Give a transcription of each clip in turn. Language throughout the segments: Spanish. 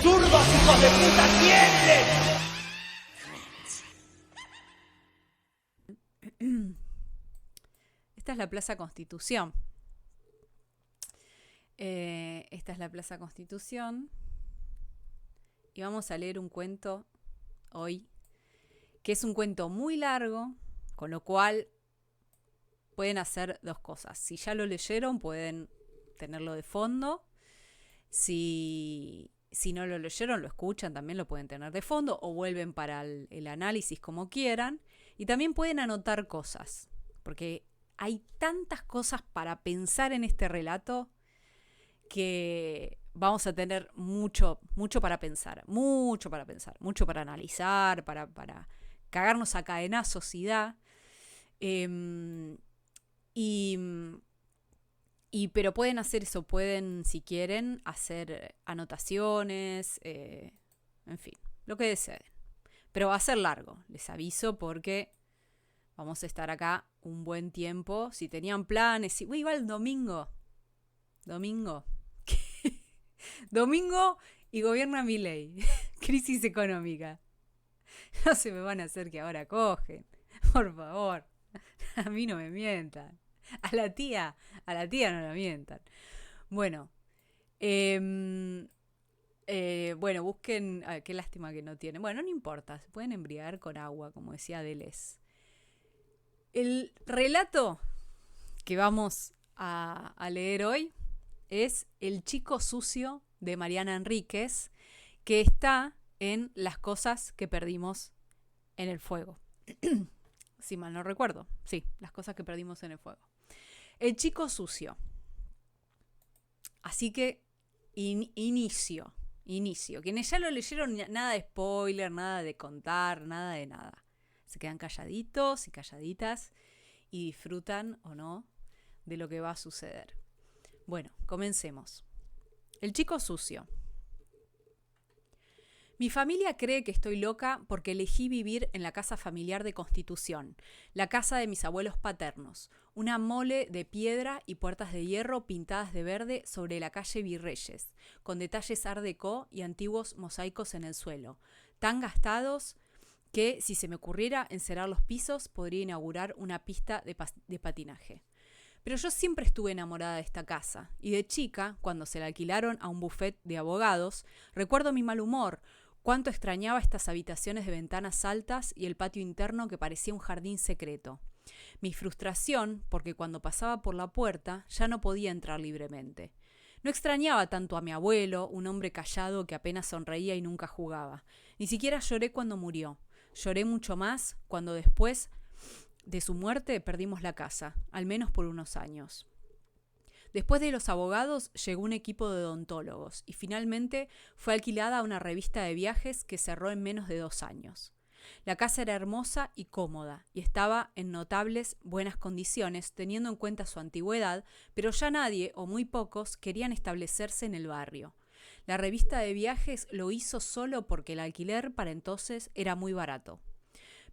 ¡Zurdos, hijos de puta, tiemblen! Esta es la Plaza Constitución. Esta es la Plaza Constitución. Y vamos a leer un cuento hoy, que es un cuento muy largo, con lo cual pueden hacer dos cosas. Si ya lo leyeron, pueden tenerlo de fondo. Si no lo leyeron, lo escuchan, también lo pueden tener de fondo o vuelven para el análisis como quieran. Y también pueden anotar cosas, porque hay tantas cosas para pensar en este relato que vamos a tener mucho para pensar, mucho para analizar, para cagarnos a cadenazos y da. Pero pueden hacer eso, pueden, si quieren, hacer anotaciones, en fin, lo que deseen. Pero va a ser largo, les aviso, porque vamos a estar acá un buen tiempo. Si tenían planes, iba el domingo. Domingo y gobierna Milei. Crisis económica. No se me van a hacer que ahora cogen. Por favor. A mí no me mientan. A la tía no la mientan. Bueno. Busquen. Qué lástima que no tienen. Bueno, no importa. Se pueden embriagar con agua, como decía Deleuze. El relato que vamos a leer hoy es El chico sucio de Mariana Enríquez, que está en Las cosas que perdimos en el fuego. Si mal no recuerdo. Sí, Las cosas que perdimos en el fuego. El chico sucio. Así que inicio. Quienes ya lo leyeron, nada de spoiler, nada de contar, nada de nada. Se quedan calladitos y calladitas y disfrutan o no de lo que va a suceder. Bueno, comencemos. El chico sucio. Mi familia cree que estoy loca porque elegí vivir en la casa familiar de Constitución, la casa de mis abuelos paternos, una mole de piedra y puertas de hierro pintadas de verde sobre la calle Virreyes, con detalles art déco y antiguos mosaicos en el suelo, tan gastados que si se me ocurriera encerar los pisos podría inaugurar una pista de patinaje. Pero yo siempre estuve enamorada de esta casa, y de chica, cuando se la alquilaron a un buffet de abogados, recuerdo mi mal humor, cuánto extrañaba estas habitaciones de ventanas altas y el patio interno que parecía un jardín secreto. Mi frustración, porque cuando pasaba por la puerta ya no podía entrar libremente. No extrañaba tanto a mi abuelo, un hombre callado que apenas sonreía y nunca jugaba. Ni siquiera lloré cuando murió. Lloré mucho más cuando después de su muerte perdimos la casa, al menos por unos años. Después de los abogados llegó un equipo de odontólogos y finalmente fue alquilada a una revista de viajes que cerró en menos de 2 años. La casa era hermosa y cómoda y estaba en notables buenas condiciones teniendo en cuenta su antigüedad, pero ya nadie o muy pocos querían establecerse en el barrio. La revista de viajes lo hizo solo porque el alquiler para entonces era muy barato.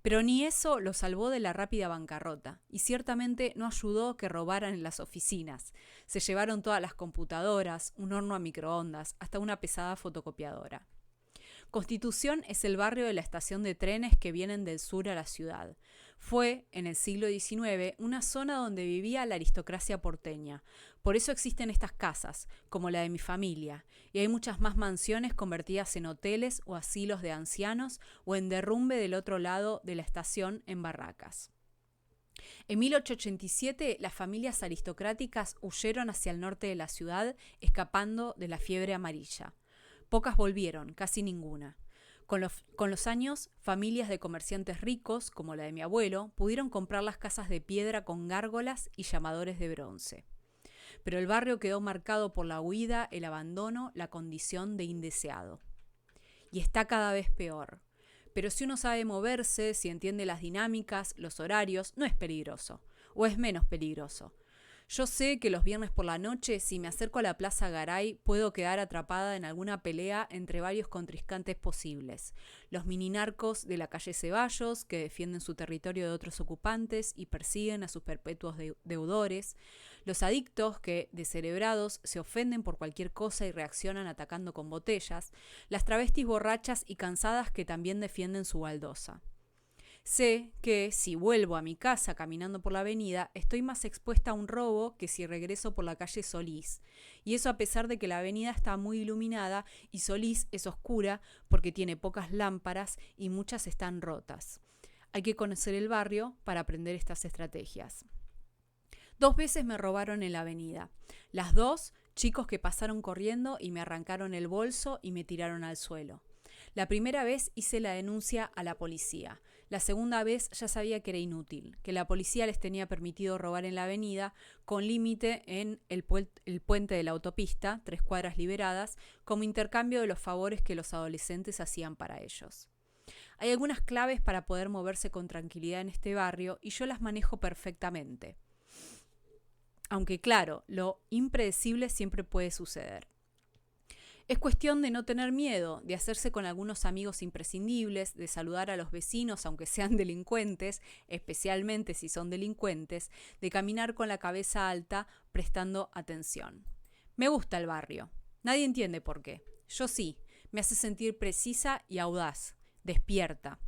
Pero ni eso lo salvó de la rápida bancarrota, y ciertamente no ayudó que robaran en las oficinas. Se llevaron todas las computadoras, un horno a microondas, hasta una pesada fotocopiadora. Constitución es el barrio de la estación de trenes que vienen del sur a la ciudad. Fue, en el siglo XIX, una zona donde vivía la aristocracia porteña. Por eso existen estas casas, como la de mi familia, y hay muchas más mansiones convertidas en hoteles o asilos de ancianos o en derrumbe del otro lado de la estación en barracas. En 1887, las familias aristocráticas huyeron hacia el norte de la ciudad, escapando de la fiebre amarilla. Pocas volvieron, casi ninguna. Con los años, familias de comerciantes ricos, como la de mi abuelo, pudieron comprar las casas de piedra con gárgolas y llamadores de bronce. Pero el barrio quedó marcado por la huida, el abandono, la condición de indeseado. Y está cada vez peor. Pero si uno sabe moverse, si entiende las dinámicas, los horarios, no es peligroso, o es menos peligroso. Yo sé que los viernes por la noche, si me acerco a la Plaza Garay, puedo quedar atrapada en alguna pelea entre varios contrincantes posibles. Los mininarcos de la calle Ceballos, que defienden su territorio de otros ocupantes y persiguen a sus perpetuos deudores. Los adictos que, descerebrados, se ofenden por cualquier cosa y reaccionan atacando con botellas. Las travestis borrachas y cansadas que también defienden su baldosa. Sé que si vuelvo a mi casa caminando por la avenida, estoy más expuesta a un robo que si regreso por la calle Solís. Y eso a pesar de que la avenida está muy iluminada y Solís es oscura porque tiene pocas lámparas y muchas están rotas. Hay que conocer el barrio para aprender estas estrategias. 2 veces me robaron en la avenida. Las 2, chicos que pasaron corriendo y me arrancaron el bolso y me tiraron al suelo. La primera vez hice la denuncia a la policía. La segunda vez ya sabía que era inútil, que la policía les tenía permitido robar en la avenida, con límite en el puente de la autopista, 3 cuadras liberadas, como intercambio de los favores que los adolescentes hacían para ellos. Hay algunas claves para poder moverse con tranquilidad en este barrio y yo las manejo perfectamente. Aunque claro, lo impredecible siempre puede suceder. Es cuestión de no tener miedo, de hacerse con algunos amigos imprescindibles, de saludar a los vecinos aunque sean delincuentes, especialmente si son delincuentes, de caminar con la cabeza alta prestando atención. Me gusta el barrio. Nadie entiende por qué. Yo sí. Me hace sentir precisa y audaz, despierta.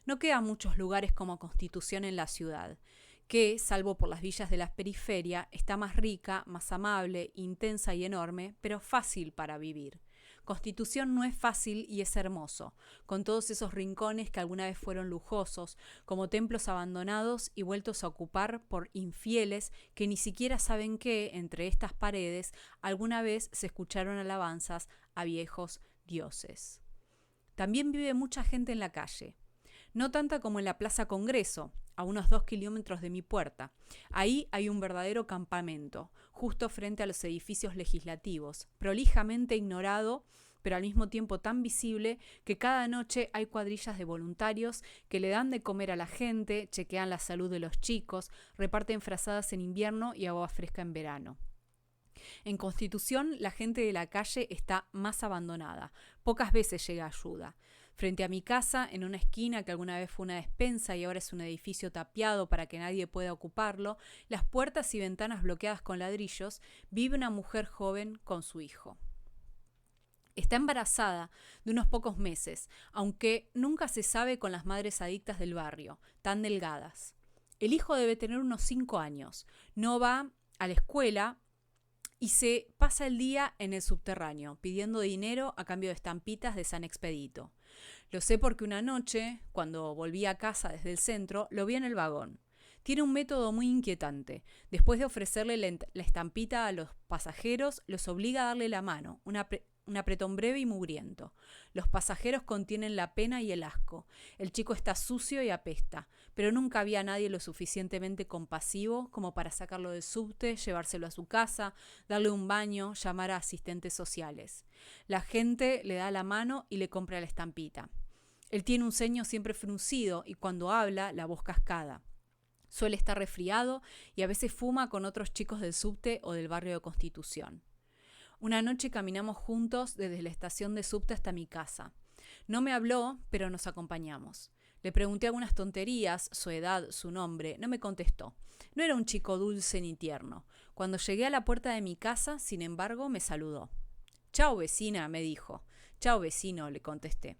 No quedan muchos lugares como Constitución en la ciudad, que, salvo por las villas de la periferia, está más rica, más amable, intensa y enorme, pero fácil para vivir. Constitución no es fácil y es hermoso, con todos esos rincones que alguna vez fueron lujosos, como templos abandonados y vueltos a ocupar por infieles que ni siquiera saben que, entre estas paredes, alguna vez se escucharon alabanzas a viejos dioses. También vive mucha gente en la calle, no tanta como en la Plaza Congreso, a unos 2 kilómetros de mi puerta. Ahí hay un verdadero campamento, justo frente a los edificios legislativos, prolijamente ignorado, pero al mismo tiempo tan visible que cada noche hay cuadrillas de voluntarios que le dan de comer a la gente, chequean la salud de los chicos, reparten frazadas en invierno y agua fresca en verano. En Constitución, la gente de la calle está más abandonada. Pocas veces llega ayuda. Frente a mi casa, en una esquina que alguna vez fue una despensa y ahora es un edificio tapiado para que nadie pueda ocuparlo, las puertas y ventanas bloqueadas con ladrillos, vive una mujer joven con su hijo. Está embarazada de unos pocos meses, aunque nunca se sabe con las madres adictas del barrio, tan delgadas. El hijo debe tener unos 5 años. No va a la escuela y se pasa el día en el subterráneo, pidiendo dinero a cambio de estampitas de San Expedito. Lo sé porque una noche, cuando volví a casa desde el centro, lo vi en el vagón. Tiene un método muy inquietante. Después de ofrecerle la estampita a los pasajeros, los obliga a darle la mano, un apretón breve y mugriento. Los pasajeros contienen la pena y el asco. El chico está sucio y apesta, pero nunca había a nadie lo suficientemente compasivo como para sacarlo del subte, llevárselo a su casa, darle un baño, llamar a asistentes sociales. La gente le da la mano y le compra la estampita. Él tiene un ceño siempre fruncido y cuando habla, la voz cascada. Suele estar resfriado y a veces fuma con otros chicos del subte o del barrio de Constitución. Una noche caminamos juntos desde la estación de subte hasta mi casa. No me habló, pero nos acompañamos. Le pregunté algunas tonterías, su edad, su nombre. No me contestó. No era un chico dulce ni tierno. Cuando llegué a la puerta de mi casa, sin embargo, me saludó. «Chao, vecina», me dijo. «Chao, vecino», le contesté.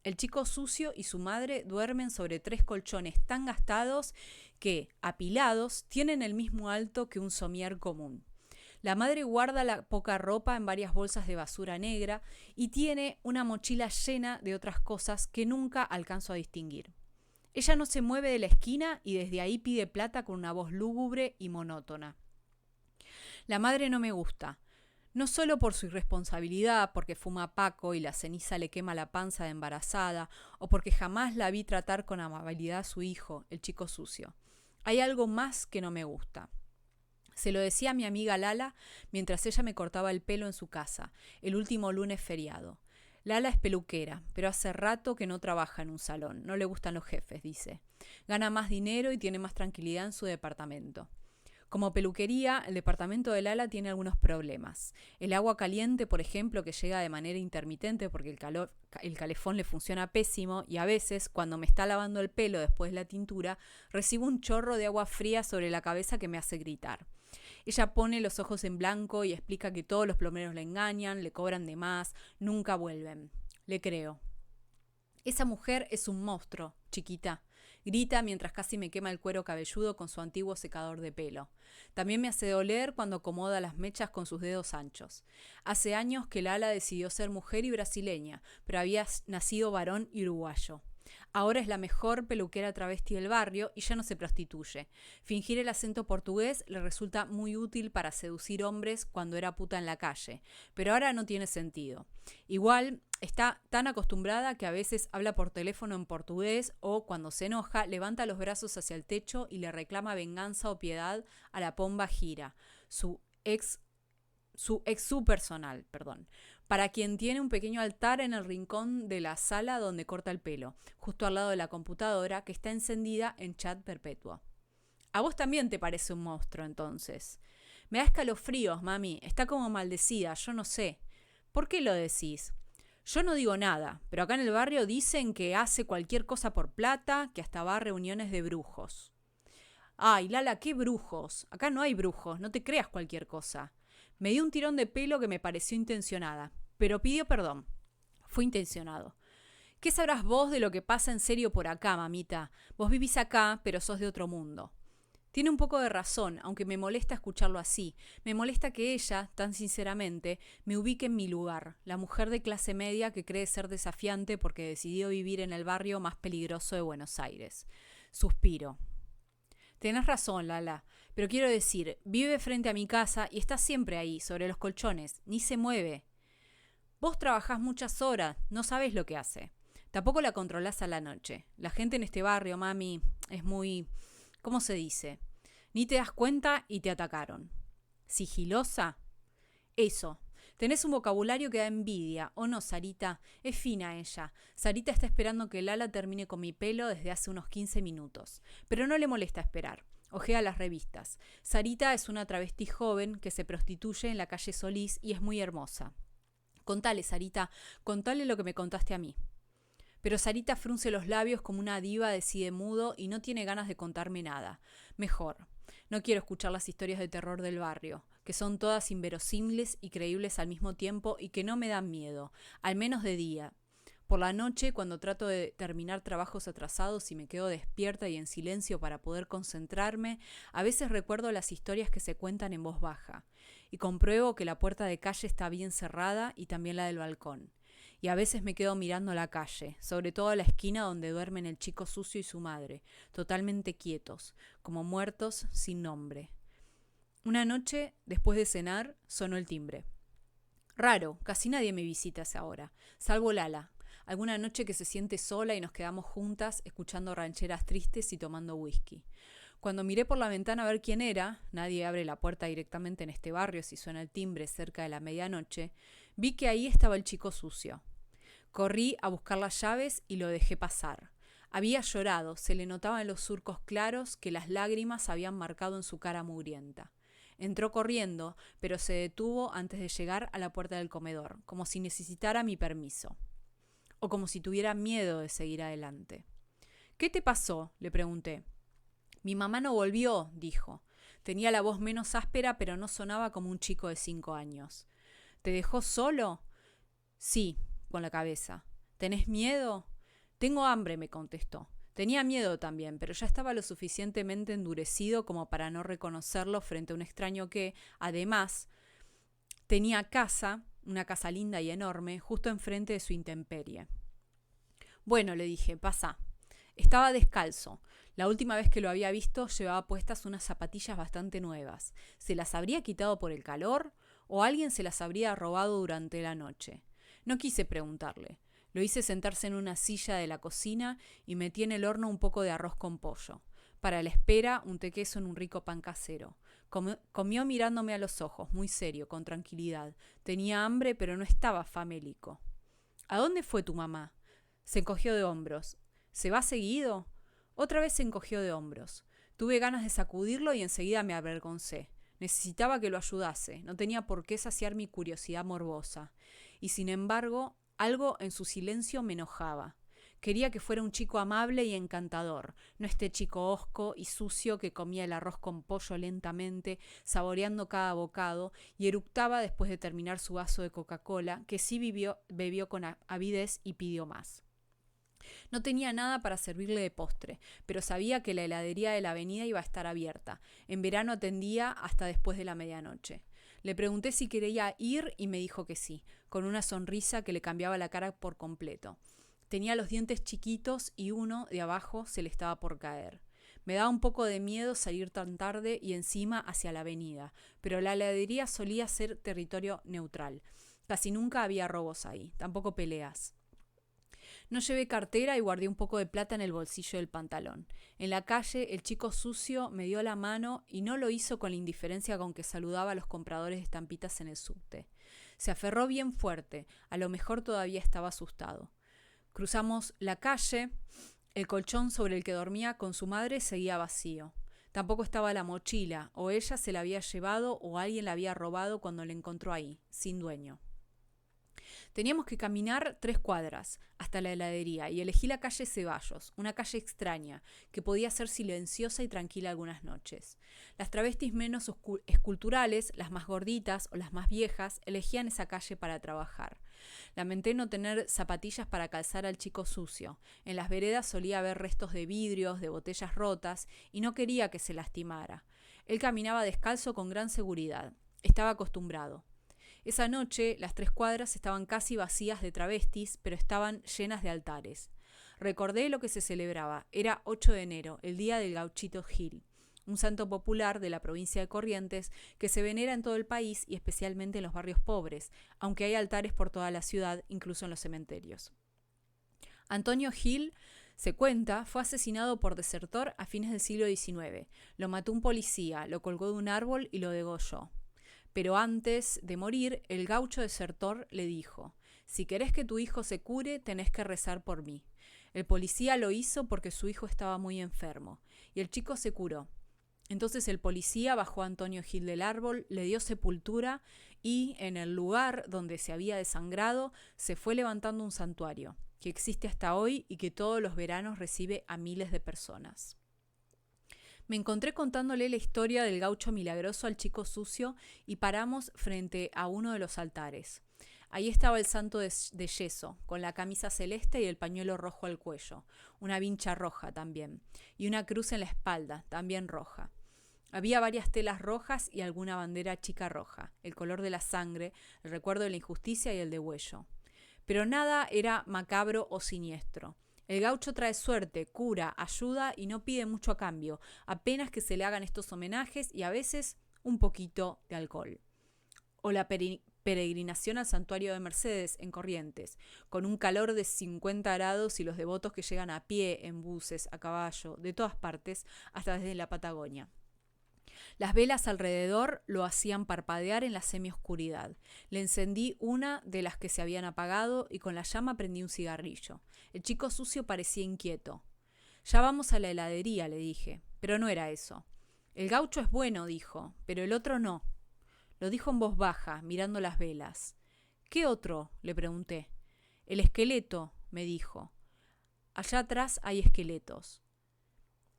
El chico sucio y su madre duermen sobre 3 colchones tan gastados que, apilados, tienen el mismo alto que un somier común. La madre guarda la poca ropa en varias bolsas de basura negra y tiene una mochila llena de otras cosas que nunca alcanzo a distinguir. Ella no se mueve de la esquina y desde ahí pide plata con una voz lúgubre y monótona. La madre no me gusta. No solo por su irresponsabilidad, porque fuma paco y la ceniza le quema la panza de embarazada, o porque jamás la vi tratar con amabilidad a su hijo, el chico sucio. Hay algo más que no me gusta. Se lo decía a mi amiga Lala mientras ella me cortaba el pelo en su casa, el último lunes feriado. Lala es peluquera, pero hace rato que no trabaja en un salón. No le gustan los jefes, dice. Gana más dinero y tiene más tranquilidad en su departamento. Como peluquería, el departamento de Lala tiene algunos problemas. El agua caliente, por ejemplo, que llega de manera intermitente porque el calefón le funciona pésimo y a veces, cuando me está lavando el pelo después de la tintura, recibo un chorro de agua fría sobre la cabeza que me hace gritar. Ella pone los ojos en blanco y explica que todos los plomeros le engañan, le cobran de más, nunca vuelven. Le creo. Esa mujer es un monstruo, chiquita. Grita mientras casi me quema el cuero cabelludo con su antiguo secador de pelo. También me hace doler cuando acomoda las mechas con sus dedos anchos. Hace años que Lala decidió ser mujer y brasileña, pero había nacido varón y uruguayo. Ahora es la mejor peluquera travesti del barrio y ya no se prostituye. Fingir el acento portugués le resulta muy útil para seducir hombres cuando era puta en la calle, pero ahora no tiene sentido. Igual está tan acostumbrada que a veces habla por teléfono en portugués o, cuando se enoja, levanta los brazos hacia el techo y le reclama venganza o piedad a la Pomba Gira, su ex su personal, para quien tiene un pequeño altar en el rincón de la sala donde corta el pelo, justo al lado de la computadora que está encendida en chat perpetuo. A vos también te parece un monstruo, entonces. Me da escalofríos, mami, está como maldecida, yo no sé. ¿Por qué lo decís? Yo no digo nada, pero acá en el barrio dicen que hace cualquier cosa por plata, que hasta va a reuniones de brujos. Ay, Lala, ¿qué brujos? Acá no hay brujos, no te creas cualquier cosa. Me dio un tirón de pelo que me pareció intencionada, pero pidió perdón. Fue intencionado. ¿Qué sabrás vos de lo que pasa en serio por acá, mamita? Vos vivís acá, pero sos de otro mundo. Tiene un poco de razón, aunque me molesta escucharlo así. Me molesta que ella, tan sinceramente, me ubique en mi lugar, la mujer de clase media que cree ser desafiante porque decidió vivir en el barrio más peligroso de Buenos Aires. Suspiro. Tenés razón, Lala, pero quiero decir, vive frente a mi casa y está siempre ahí, sobre los colchones, ni se mueve. Vos trabajás muchas horas, no sabés lo que hace. Tampoco la controlás a la noche. La gente en este barrio, mami, es muy... ¿Cómo se dice? Ni te das cuenta y te atacaron. ¿Sigilosa? Eso. Tenés un vocabulario que da envidia, ¿o no, Sarita? Es fina ella. Sarita está esperando que Lala termine con mi pelo desde hace unos 15 minutos. Pero no le molesta esperar. Ojea las revistas. Sarita es una travesti joven que se prostituye en la calle Solís y es muy hermosa. Contale, Sarita, contale lo que me contaste a mí. Pero Sarita frunce los labios como una diva de sí de mudo y no tiene ganas de contarme nada. Mejor. No quiero escuchar las historias de terror del barrio, que son todas inverosímiles y creíbles al mismo tiempo y que no me dan miedo, al menos de día. Por la noche, cuando trato de terminar trabajos atrasados y me quedo despierta y en silencio para poder concentrarme, a veces recuerdo las historias que se cuentan en voz baja, y compruebo que la puerta de calle está bien cerrada y también la del balcón. Y a veces me quedo mirando la calle, sobre todo la esquina donde duermen el chico sucio y su madre, totalmente quietos, como muertos sin nombre. Una noche, después de cenar, sonó el timbre. Raro, casi nadie me visita a esa hora, salvo Lala. Alguna noche que se siente sola y nos quedamos juntas escuchando rancheras tristes y tomando whisky. Cuando miré por la ventana a ver quién era, nadie abre la puerta directamente en este barrio si suena el timbre cerca de la medianoche, vi que ahí estaba el chico sucio. Corrí a buscar las llaves y lo dejé pasar. Había llorado, se le notaba en los surcos claros que las lágrimas habían marcado en su cara mugrienta. Entró corriendo, pero se detuvo antes de llegar a la puerta del comedor, como si necesitara mi permiso. O como si tuviera miedo de seguir adelante. ¿Qué te pasó?, le pregunté. Mi mamá no volvió, dijo. Tenía la voz menos áspera, pero no sonaba como un chico de 5 años. ¿Te dejó solo? Sí, con la cabeza. ¿Tenés miedo? Tengo hambre, me contestó. Tenía miedo también, pero ya estaba lo suficientemente endurecido como para no reconocerlo frente a un extraño que, además, tenía casa, una casa linda y enorme, justo enfrente de su intemperie. Bueno, le dije, pasa. Estaba descalzo. La última vez que lo había visto llevaba puestas unas zapatillas bastante nuevas. ¿Se las habría quitado por el calor o alguien se las habría robado durante la noche? No quise preguntarle. Lo hice sentarse en una silla de la cocina y metí en el horno un poco de arroz con pollo. Para la espera, unté queso en un rico pan casero. Comió mirándome a los ojos, muy serio, con tranquilidad. Tenía hambre, pero no estaba famélico. ¿A dónde fue tu mamá? Se encogió de hombros. ¿Se va seguido? Otra vez se encogió de hombros. Tuve ganas de sacudirlo y enseguida me avergoncé. Necesitaba que lo ayudase, no tenía por qué saciar mi curiosidad morbosa. Y sin embargo, algo en su silencio me enojaba. Quería que fuera un chico amable y encantador, no este chico hosco y sucio que comía el arroz con pollo lentamente, saboreando cada bocado, y eructaba después de terminar su vaso de Coca-Cola, que sí bebió con avidez y pidió más. No tenía nada para servirle de postre, pero sabía que la heladería de la avenida iba a estar abierta. En verano atendía hasta después de la medianoche. Le pregunté si quería ir y me dijo que sí, con una sonrisa que le cambiaba la cara por completo. Tenía los dientes chiquitos y uno de abajo se le estaba por caer. Me daba un poco de miedo salir tan tarde y encima hacia la avenida, pero la heladería solía ser territorio neutral. Casi nunca había robos ahí, tampoco peleas. No llevé cartera y guardé un poco de plata en el bolsillo del pantalón. En la calle, el chico sucio me dio la mano y no lo hizo con la indiferencia con que saludaba a los compradores de estampitas en el subte. Se aferró bien fuerte, a lo mejor todavía estaba asustado. Cruzamos la calle, el colchón sobre el que dormía con su madre seguía vacío. Tampoco estaba la mochila, o ella se la había llevado o alguien la había robado cuando la encontró ahí, sin dueño. Teníamos que caminar 3 cuadras hasta la heladería y elegí la calle Ceballos, una calle extraña, que podía ser silenciosa y tranquila algunas noches. Las travestis menos esculturales, las más gorditas o las más viejas, elegían esa calle para trabajar. Lamenté no tener zapatillas para calzar al chico sucio. En las veredas solía haber restos de vidrios, de botellas rotas, y no quería que se lastimara. Él caminaba descalzo con gran seguridad. Estaba acostumbrado. Esa noche las 3 cuadras estaban casi vacías de travestis, pero estaban llenas de altares. Recordé lo que se celebraba. Era 8 de enero, el día del Gauchito Gil, un santo popular de la provincia de Corrientes que se venera en todo el país y especialmente en los barrios pobres, aunque hay altares por toda la ciudad, incluso en los cementerios. Antonio Gil, se cuenta, fue asesinado por desertor a fines del siglo XIX. Lo mató un policía, lo colgó de un árbol y lo degolló. Pero antes de morir, el gaucho desertor le dijo: «Si querés que tu hijo se cure, tenés que rezar por mí». El policía lo hizo porque su hijo estaba muy enfermo, y el chico se curó. Entonces el policía bajó a Antonio Gil del árbol, le dio sepultura y, en el lugar donde se había desangrado, se fue levantando un santuario, que existe hasta hoy y que todos los veranos recibe a miles de personas. Me encontré contándole la historia del gaucho milagroso al chico sucio y paramos frente a uno de los altares. Ahí estaba el santo de yeso, con la camisa celeste y el pañuelo rojo al cuello, una vincha roja también, y una cruz en la espalda, también roja. Había varias telas rojas y alguna bandera chica roja, el color de la sangre, el recuerdo de la injusticia y el degüello. Pero nada era macabro o siniestro. El gaucho trae suerte, cura, ayuda y no pide mucho a cambio, apenas que se le hagan estos homenajes y a veces un poquito de alcohol. O la peregrinación al santuario de Mercedes en Corrientes, con un calor de 50 grados y los devotos que llegan a pie, en buses, a caballo, de todas partes, hasta desde la Patagonia. Las velas alrededor lo hacían parpadear en la semioscuridad. Le encendí una de las que se habían apagado y con la llama prendí un cigarrillo. El chico sucio parecía inquieto. «Ya vamos a la heladería», le dije, pero no era eso. «El gaucho es bueno», dijo, «pero el otro no». Lo dijo en voz baja, mirando las velas. «¿Qué otro?», le pregunté. «El esqueleto», me dijo. «Allá atrás hay esqueletos».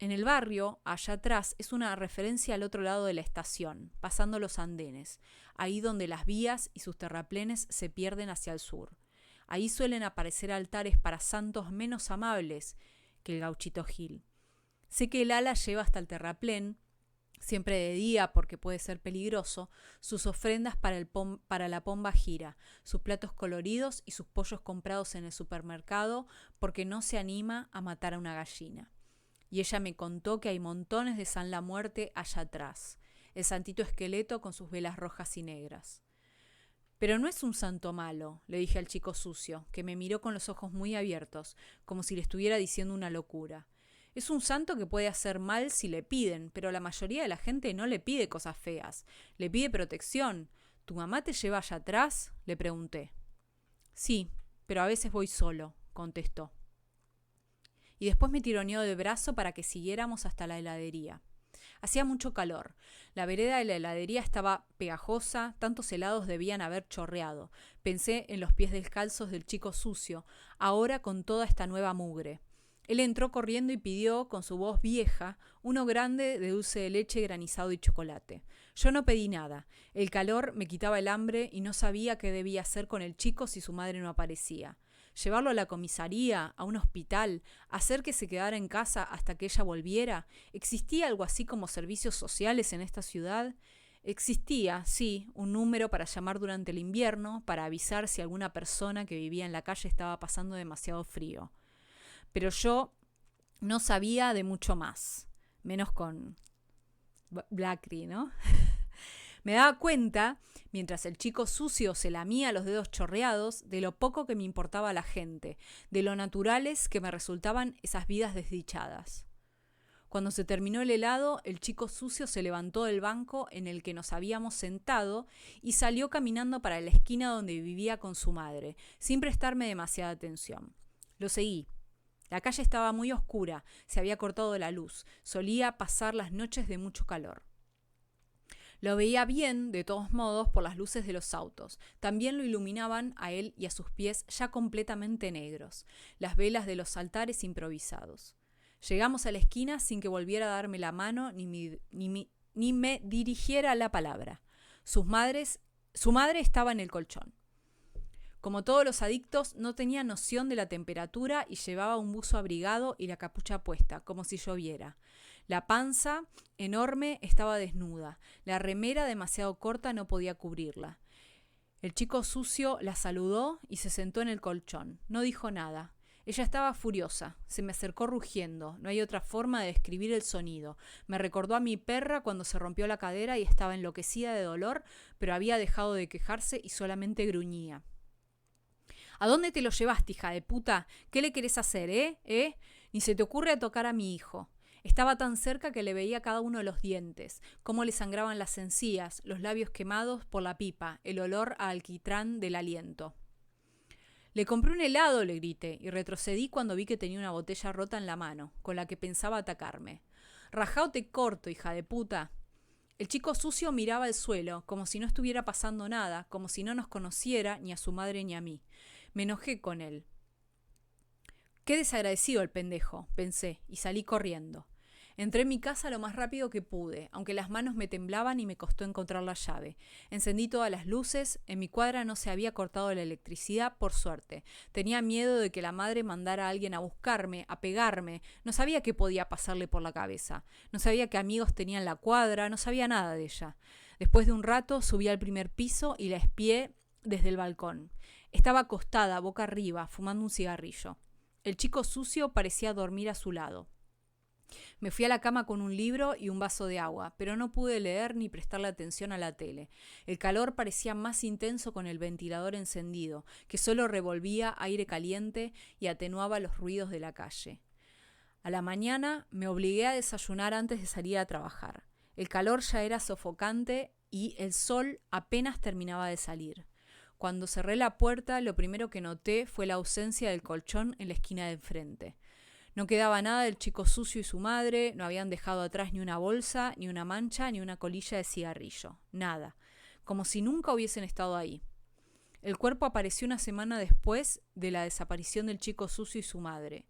En el barrio, allá atrás, es una referencia al otro lado de la estación, pasando los andenes, ahí donde las vías y sus terraplenes se pierden hacia el sur. Ahí suelen aparecer altares para santos menos amables que el Gauchito Gil. Sé que el ala lleva hasta el terraplén, siempre de día porque puede ser peligroso, sus ofrendas para la pomba gira, sus platos coloridos y sus pollos comprados en el supermercado porque no se anima a matar a una gallina. Y ella me contó que hay montones de San la Muerte allá atrás, el santito esqueleto con sus velas rojas y negras. «Pero no es un santo malo», le dije al chico sucio, que me miró con los ojos muy abiertos, como si le estuviera diciendo una locura. «Es un santo que puede hacer mal si le piden, pero la mayoría de la gente no le pide cosas feas, le pide protección. ¿Tu mamá te lleva allá atrás?», le pregunté. «Sí, pero a veces voy solo», contestó. y después me tironeó del brazo para que siguiéramos hasta la heladería. Hacía mucho calor. La vereda de la heladería estaba pegajosa, tantos helados debían haber chorreado. Pensé en los pies descalzos del chico sucio, ahora con toda esta nueva mugre. Él entró corriendo y pidió, con su voz vieja, uno grande de dulce de leche, granizado y chocolate. Yo no pedí nada. El calor me quitaba el hambre y no sabía qué debía hacer con el chico si su madre no aparecía. Llevarlo a la comisaría, a un hospital, hacer que se quedara en casa hasta que ella volviera. ¿Existía algo así como servicios sociales en esta ciudad? Existía, sí, un número para llamar durante el invierno, para avisar si alguna persona que vivía en la calle estaba pasando demasiado frío. Pero yo no sabía de mucho más, menos con Blackry, ¿no? Me daba cuenta, mientras el chico sucio se lamía los dedos chorreados, de lo poco que me importaba la gente, de lo naturales que me resultaban esas vidas desdichadas. Cuando se terminó el helado, el chico sucio se levantó del banco en el que nos habíamos sentado y salió caminando para la esquina donde vivía con su madre, sin prestarme demasiada atención. Lo seguí. La calle estaba muy oscura, se había cortado la luz, solía pasar las noches de mucho calor. Lo veía bien, de todos modos, por las luces de los autos. También lo iluminaban a él y a sus pies ya completamente negros, las velas de los altares improvisados. Llegamos a la esquina sin que volviera a darme la mano ni me dirigiera la palabra. Su madre estaba en el colchón. Como todos los adictos, no tenía noción de la temperatura y llevaba un buzo abrigado y la capucha puesta, como si lloviera. La panza, enorme, estaba desnuda. La remera, demasiado corta, no podía cubrirla. El chico sucio la saludó y se sentó en el colchón. No dijo nada. Ella estaba furiosa. Se me acercó rugiendo. No hay otra forma de describir el sonido. Me recordó a mi perra cuando se rompió la cadera y estaba enloquecida de dolor, pero había dejado de quejarse y solamente gruñía. ¿A dónde te lo llevaste, hija de puta? ¿Qué le querés hacer, eh? Ni se te ocurre tocar a mi hijo. Estaba tan cerca que le veía cada uno de los dientes, cómo le sangraban las encías, los labios quemados por la pipa, el olor a alquitrán del aliento. Le compré un helado, le grité, y retrocedí cuando vi que tenía una botella rota en la mano, con la que pensaba atacarme. Rajá o te corto, hija de puta. El chico sucio miraba el suelo, como si no estuviera pasando nada, como si no nos conociera ni a su madre ni a mí. Me enojé con él. Qué desagradecido el pendejo, pensé, y salí corriendo. Entré en mi casa lo más rápido que pude, aunque las manos me temblaban y me costó encontrar la llave. Encendí todas las luces, en mi cuadra no se había cortado la electricidad, por suerte. Tenía miedo de que la madre mandara a alguien a buscarme, a pegarme. No sabía qué podía pasarle por la cabeza. No sabía qué amigos tenía en la cuadra, no sabía nada de ella. Después de un rato subí al primer piso y la espié desde el balcón. Estaba acostada, boca arriba, fumando un cigarrillo. El chico sucio parecía dormir a su lado. Me fui a la cama con un libro y un vaso de agua, pero no pude leer ni prestarle atención a la tele. El calor parecía más intenso con el ventilador encendido, que solo revolvía aire caliente y atenuaba los ruidos de la calle. A la mañana me obligué a desayunar antes de salir a trabajar. El calor ya era sofocante y el sol apenas terminaba de salir. Cuando cerré la puerta, lo primero que noté fue la ausencia del colchón en la esquina de enfrente. No quedaba nada del chico sucio y su madre, no habían dejado atrás ni una bolsa, ni una mancha, ni una colilla de cigarrillo. Nada. Como si nunca hubiesen estado ahí. El cuerpo apareció una semana después de la desaparición del chico sucio y su madre.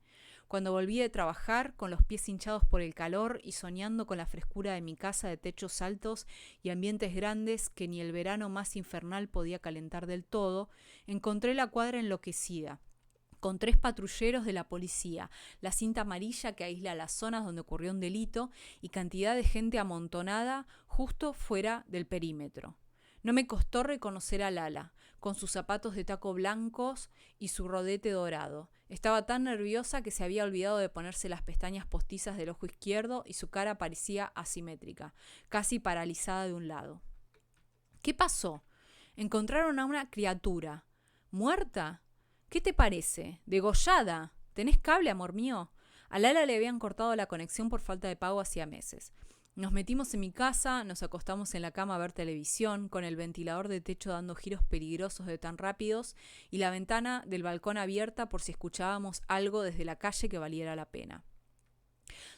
Cuando volví de trabajar, con los pies hinchados por el calor y soñando con la frescura de mi casa de techos altos y ambientes grandes que ni el verano más infernal podía calentar del todo, encontré la cuadra enloquecida, con 3 patrulleros de la policía, la cinta amarilla que aísla las zonas donde ocurrió un delito y cantidad de gente amontonada justo fuera del perímetro. No me costó reconocer a Lala, con sus zapatos de taco blancos y su rodete dorado. Estaba tan nerviosa que se había olvidado de ponerse las pestañas postizas del ojo izquierdo y su cara parecía asimétrica, casi paralizada de un lado. ¿Qué pasó? Encontraron a una criatura. ¿Muerta? ¿Qué te parece? ¿Degollada? ¿Tenés cable, amor mío? A Lala le habían cortado la conexión por falta de pago hacía meses. Nos metimos en mi casa, nos acostamos en la cama a ver televisión, con el ventilador de techo dando giros peligrosos de tan rápidos y la ventana del balcón abierta por si escuchábamos algo desde la calle que valiera la pena.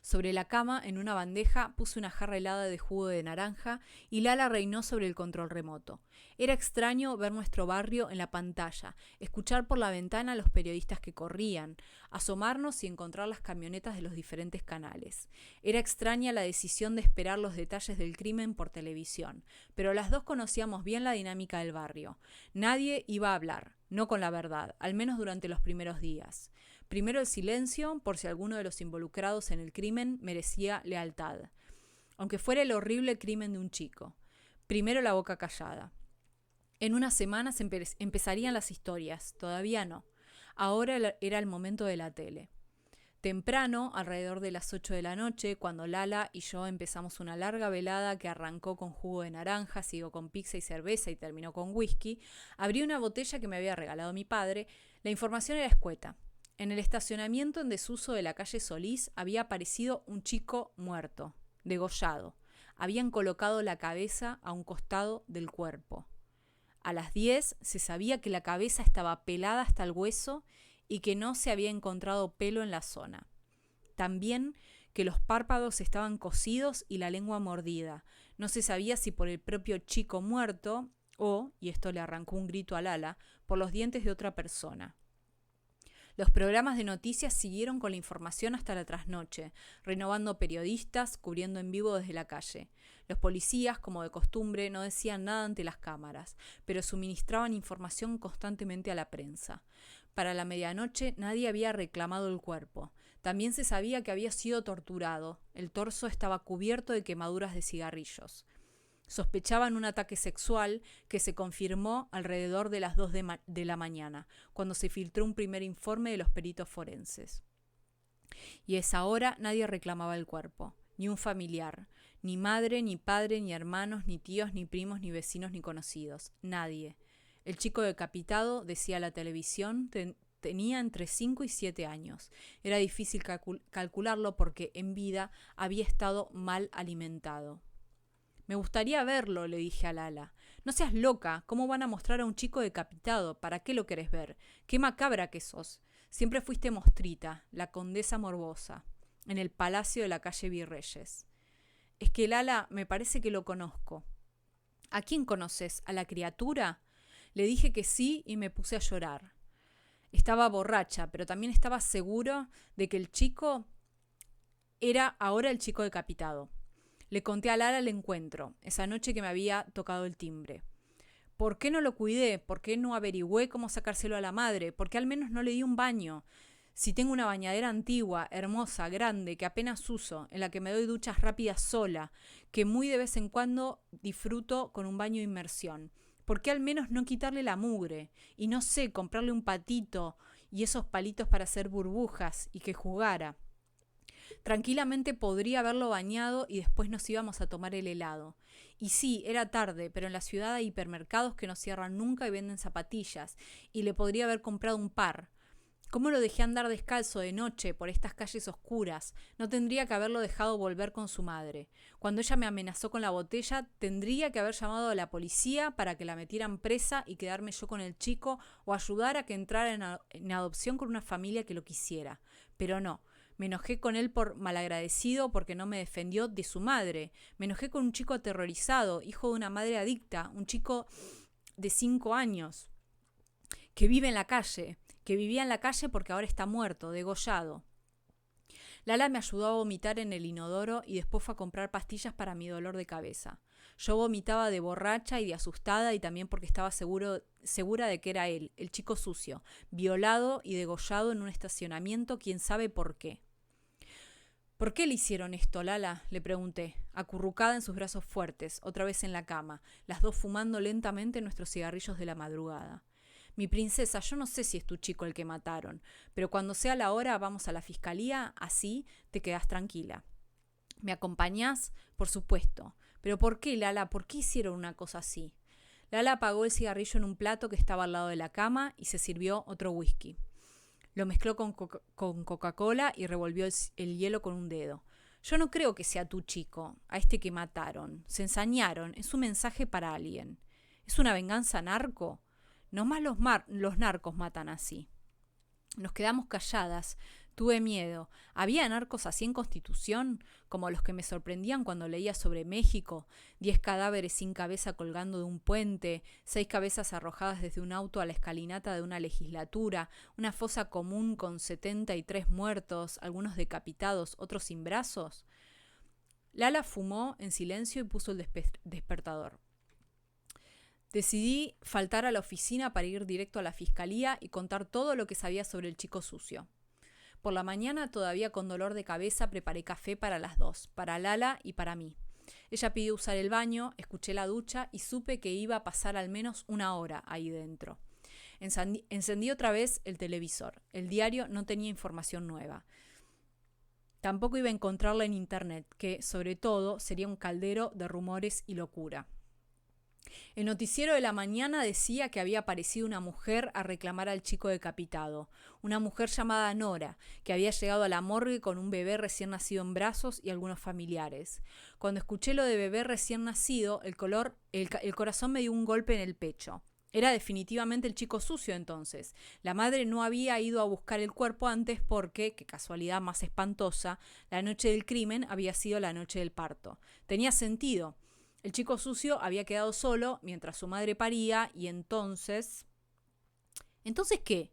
Sobre la cama, en una bandeja, puse una jarra helada de jugo de naranja y Lala reinó sobre el control remoto. Era extraño ver nuestro barrio en la pantalla, escuchar por la ventana a los periodistas que corrían, asomarnos y encontrar las camionetas de los diferentes canales. Era extraña la decisión de esperar los detalles del crimen por televisión, pero las dos conocíamos bien la dinámica del barrio. Nadie iba a hablar, no con la verdad, al menos durante los primeros días. Primero el silencio, por si alguno de los involucrados en el crimen merecía lealtad, aunque fuera el horrible crimen de un chico. Primero la boca callada. En unas semanas empezarían las historias, todavía no. Ahora era el momento de la tele. Temprano, alrededor de las 8 de la noche, cuando Lala y yo empezamos una larga velada que arrancó con jugo de naranja, siguió con pizza y cerveza y terminó con whisky, abrí una botella que me había regalado mi padre. La información era escueta. En el estacionamiento en desuso de la calle Solís había aparecido un chico muerto, degollado. Habían colocado la cabeza a un costado del cuerpo. A las 10 se sabía que la cabeza estaba pelada hasta el hueso y que no se había encontrado pelo en la zona. También que los párpados estaban cosidos y la lengua mordida. No se sabía si por el propio chico muerto o, y esto le arrancó un grito a Lala, por los dientes de otra persona. Los programas de noticias siguieron con la información hasta la trasnoche, renovando periodistas, cubriendo en vivo desde la calle. Los policías, como de costumbre, no decían nada ante las cámaras, pero suministraban información constantemente a la prensa. Para la medianoche nadie había reclamado el cuerpo. También se sabía que había sido torturado. El torso estaba cubierto de quemaduras de cigarrillos. Sospechaban un ataque sexual que se confirmó alrededor de las 2 de la mañana, cuando se filtró un primer informe de los peritos forenses. Y a esa hora nadie reclamaba el cuerpo, ni un familiar, ni madre, ni padre, ni hermanos, ni tíos, ni primos, ni vecinos, ni conocidos. Nadie. El chico decapitado, decía la televisión, tenía entre 5 y 7 años. Era difícil calcularlo porque en vida había estado mal alimentado. Me gustaría verlo, le dije a Lala. No seas loca, ¿cómo van a mostrar a un chico decapitado? ¿Para qué lo querés ver? Qué macabra que sos. Siempre fuiste mostrita, la condesa morbosa, en el palacio de la calle Virreyes. Es que Lala, me parece que lo conozco. ¿A quién conoces? ¿A la criatura? Le dije que sí y me puse a llorar. Estaba borracha, pero también estaba seguro de que el chico era ahora el chico decapitado. Le conté a Lala el encuentro, esa noche que me había tocado el timbre. ¿Por qué no lo cuidé? ¿Por qué no averigüé cómo sacárselo a la madre? ¿Por qué al menos no le di un baño? Si tengo una bañadera antigua, hermosa, grande, que apenas uso, en la que me doy duchas rápidas sola, que muy de vez en cuando disfruto con un baño de inmersión. ¿Por qué al menos no quitarle la mugre? Y no sé, comprarle un patito y esos palitos para hacer burbujas y que jugara. Tranquilamente podría haberlo bañado y después nos íbamos a tomar el helado. Y sí, era tarde, pero en la ciudad hay hipermercados que no cierran nunca y venden zapatillas, y le podría haber comprado un par. ¿Cómo lo dejé andar descalzo de noche por estas calles oscuras? No tendría que haberlo dejado volver con su madre. Cuando ella me amenazó con la botella, tendría que haber llamado a la policía para que la metieran presa y quedarme yo con el chico o ayudar a que entrara en adopción con una familia que lo quisiera. Pero no. Me enojé con él por malagradecido porque no me defendió de su madre. Me enojé con un chico aterrorizado, hijo de una madre adicta, un chico de 5 años, que vive en la calle, que vivía en la calle porque ahora está muerto, degollado. Lala me ayudó a vomitar en el inodoro y después fue a comprar pastillas para mi dolor de cabeza. Yo vomitaba de borracha y de asustada y también porque estaba segura de que era él, el chico sucio, violado y degollado en un estacionamiento, quién sabe por qué. ¿Por qué le hicieron esto, Lala?, le pregunté, acurrucada en sus brazos fuertes, otra vez en la cama, las dos fumando lentamente nuestros cigarrillos de la madrugada. Mi princesa, yo no sé si es tu chico el que mataron, pero cuando sea la hora vamos a la fiscalía, así te quedas tranquila. ¿Me acompañás? Por supuesto. ¿Pero por qué, Lala? ¿Por qué hicieron una cosa así? Lala apagó el cigarrillo en un plato que estaba al lado de la cama y se sirvió otro whisky. Lo mezcló con Coca-Cola y revolvió el hielo con un dedo. Yo no creo que sea tu chico, a este que mataron. Se ensañaron, es un mensaje para alguien. ¿Es una venganza narco? Nomás los narcos matan así. Nos quedamos calladas. Tuve miedo. ¿Había narcos así en Constitución? Como los que me sorprendían cuando leía sobre México. 10 cadáveres sin cabeza colgando de un puente, 6 cabezas arrojadas desde un auto a la escalinata de una legislatura, una fosa común con 73 muertos, algunos decapitados, otros sin brazos. Lala fumó en silencio y puso el despertador. Decidí faltar a la oficina para ir directo a la fiscalía y contar todo lo que sabía sobre el chico sucio. Por la mañana, todavía con dolor de cabeza, preparé café para las dos, para Lala y para mí. Ella pidió usar el baño, escuché la ducha y supe que iba a pasar al menos una hora ahí dentro. Encendí otra vez el televisor. El diario no tenía información nueva. Tampoco iba a encontrarla en internet, que, sobre todo, sería un caldero de rumores y locura. El noticiero de la mañana decía que había aparecido una mujer a reclamar al chico decapitado, una mujer llamada Nora, que había llegado a la morgue con un bebé recién nacido en brazos y algunos familiares. Cuando escuché lo de bebé recién nacido, el corazón me dio un golpe en el pecho. Era definitivamente el chico sucio entonces. La madre no había ido a buscar el cuerpo antes porque, qué casualidad más espantosa, la noche del crimen había sido la noche del parto. Tenía sentido. El chico sucio había quedado solo mientras su madre paría y entonces... ¿Entonces qué?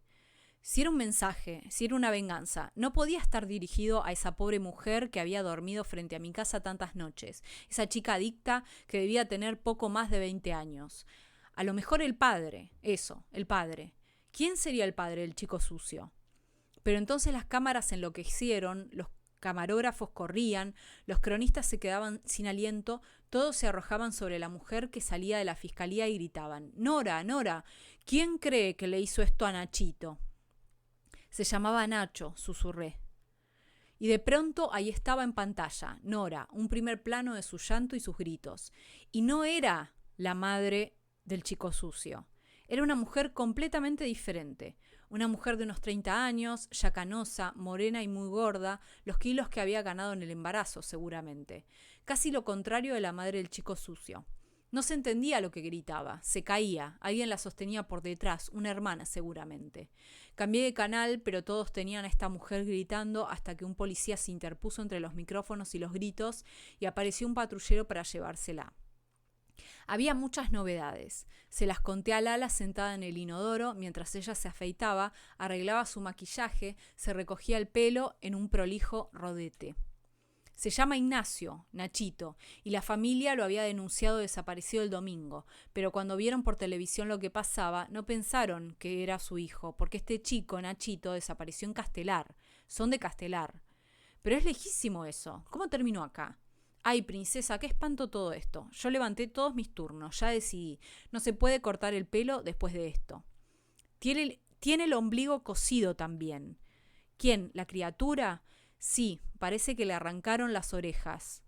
Si era un mensaje, si era una venganza, no podía estar dirigido a esa pobre mujer que había dormido frente a mi casa tantas noches, esa chica adicta que debía tener poco más de 20 años. A lo mejor el padre, eso, el padre. ¿Quién sería el padre del chico sucio? Pero entonces las cámaras enloquecieron, los camarógrafos corrían, los cronistas se quedaban sin aliento, todos se arrojaban sobre la mujer que salía de la fiscalía y gritaban: «Nora, Nora, ¿quién cree que le hizo esto a Nachito?» Se llamaba Nacho, susurré. Y de pronto ahí estaba en pantalla, Nora, un primer plano de su llanto y sus gritos. Y no era la madre del chico sucio. Era una mujer completamente diferente. Una mujer de unos 30 años, ya canosa, morena y muy gorda, los kilos que había ganado en el embarazo, seguramente. Casi lo contrario de la madre del chico sucio. No se entendía lo que gritaba, se caía, alguien la sostenía por detrás, una hermana seguramente. Cambié de canal, pero todos tenían a esta mujer gritando hasta que un policía se interpuso entre los micrófonos y los gritos y apareció un patrullero para llevársela. Había muchas novedades. Se las conté a Lala sentada en el inodoro mientras ella se afeitaba, arreglaba su maquillaje, se recogía el pelo en un prolijo rodete. Se llama Ignacio, Nachito, y la familia lo había denunciado desaparecido el domingo, pero cuando vieron por televisión lo que pasaba, no pensaron que era su hijo, porque este chico, Nachito, desapareció en Castelar. Son de Castelar. Pero es lejísimo eso. ¿Cómo terminó acá? Ay, princesa, qué espanto todo esto. Yo levanté todos mis turnos, ya decidí. No se puede cortar el pelo después de esto. Tiene el ombligo cosido también. ¿Quién? ¿La criatura? Sí, parece que le arrancaron las orejas.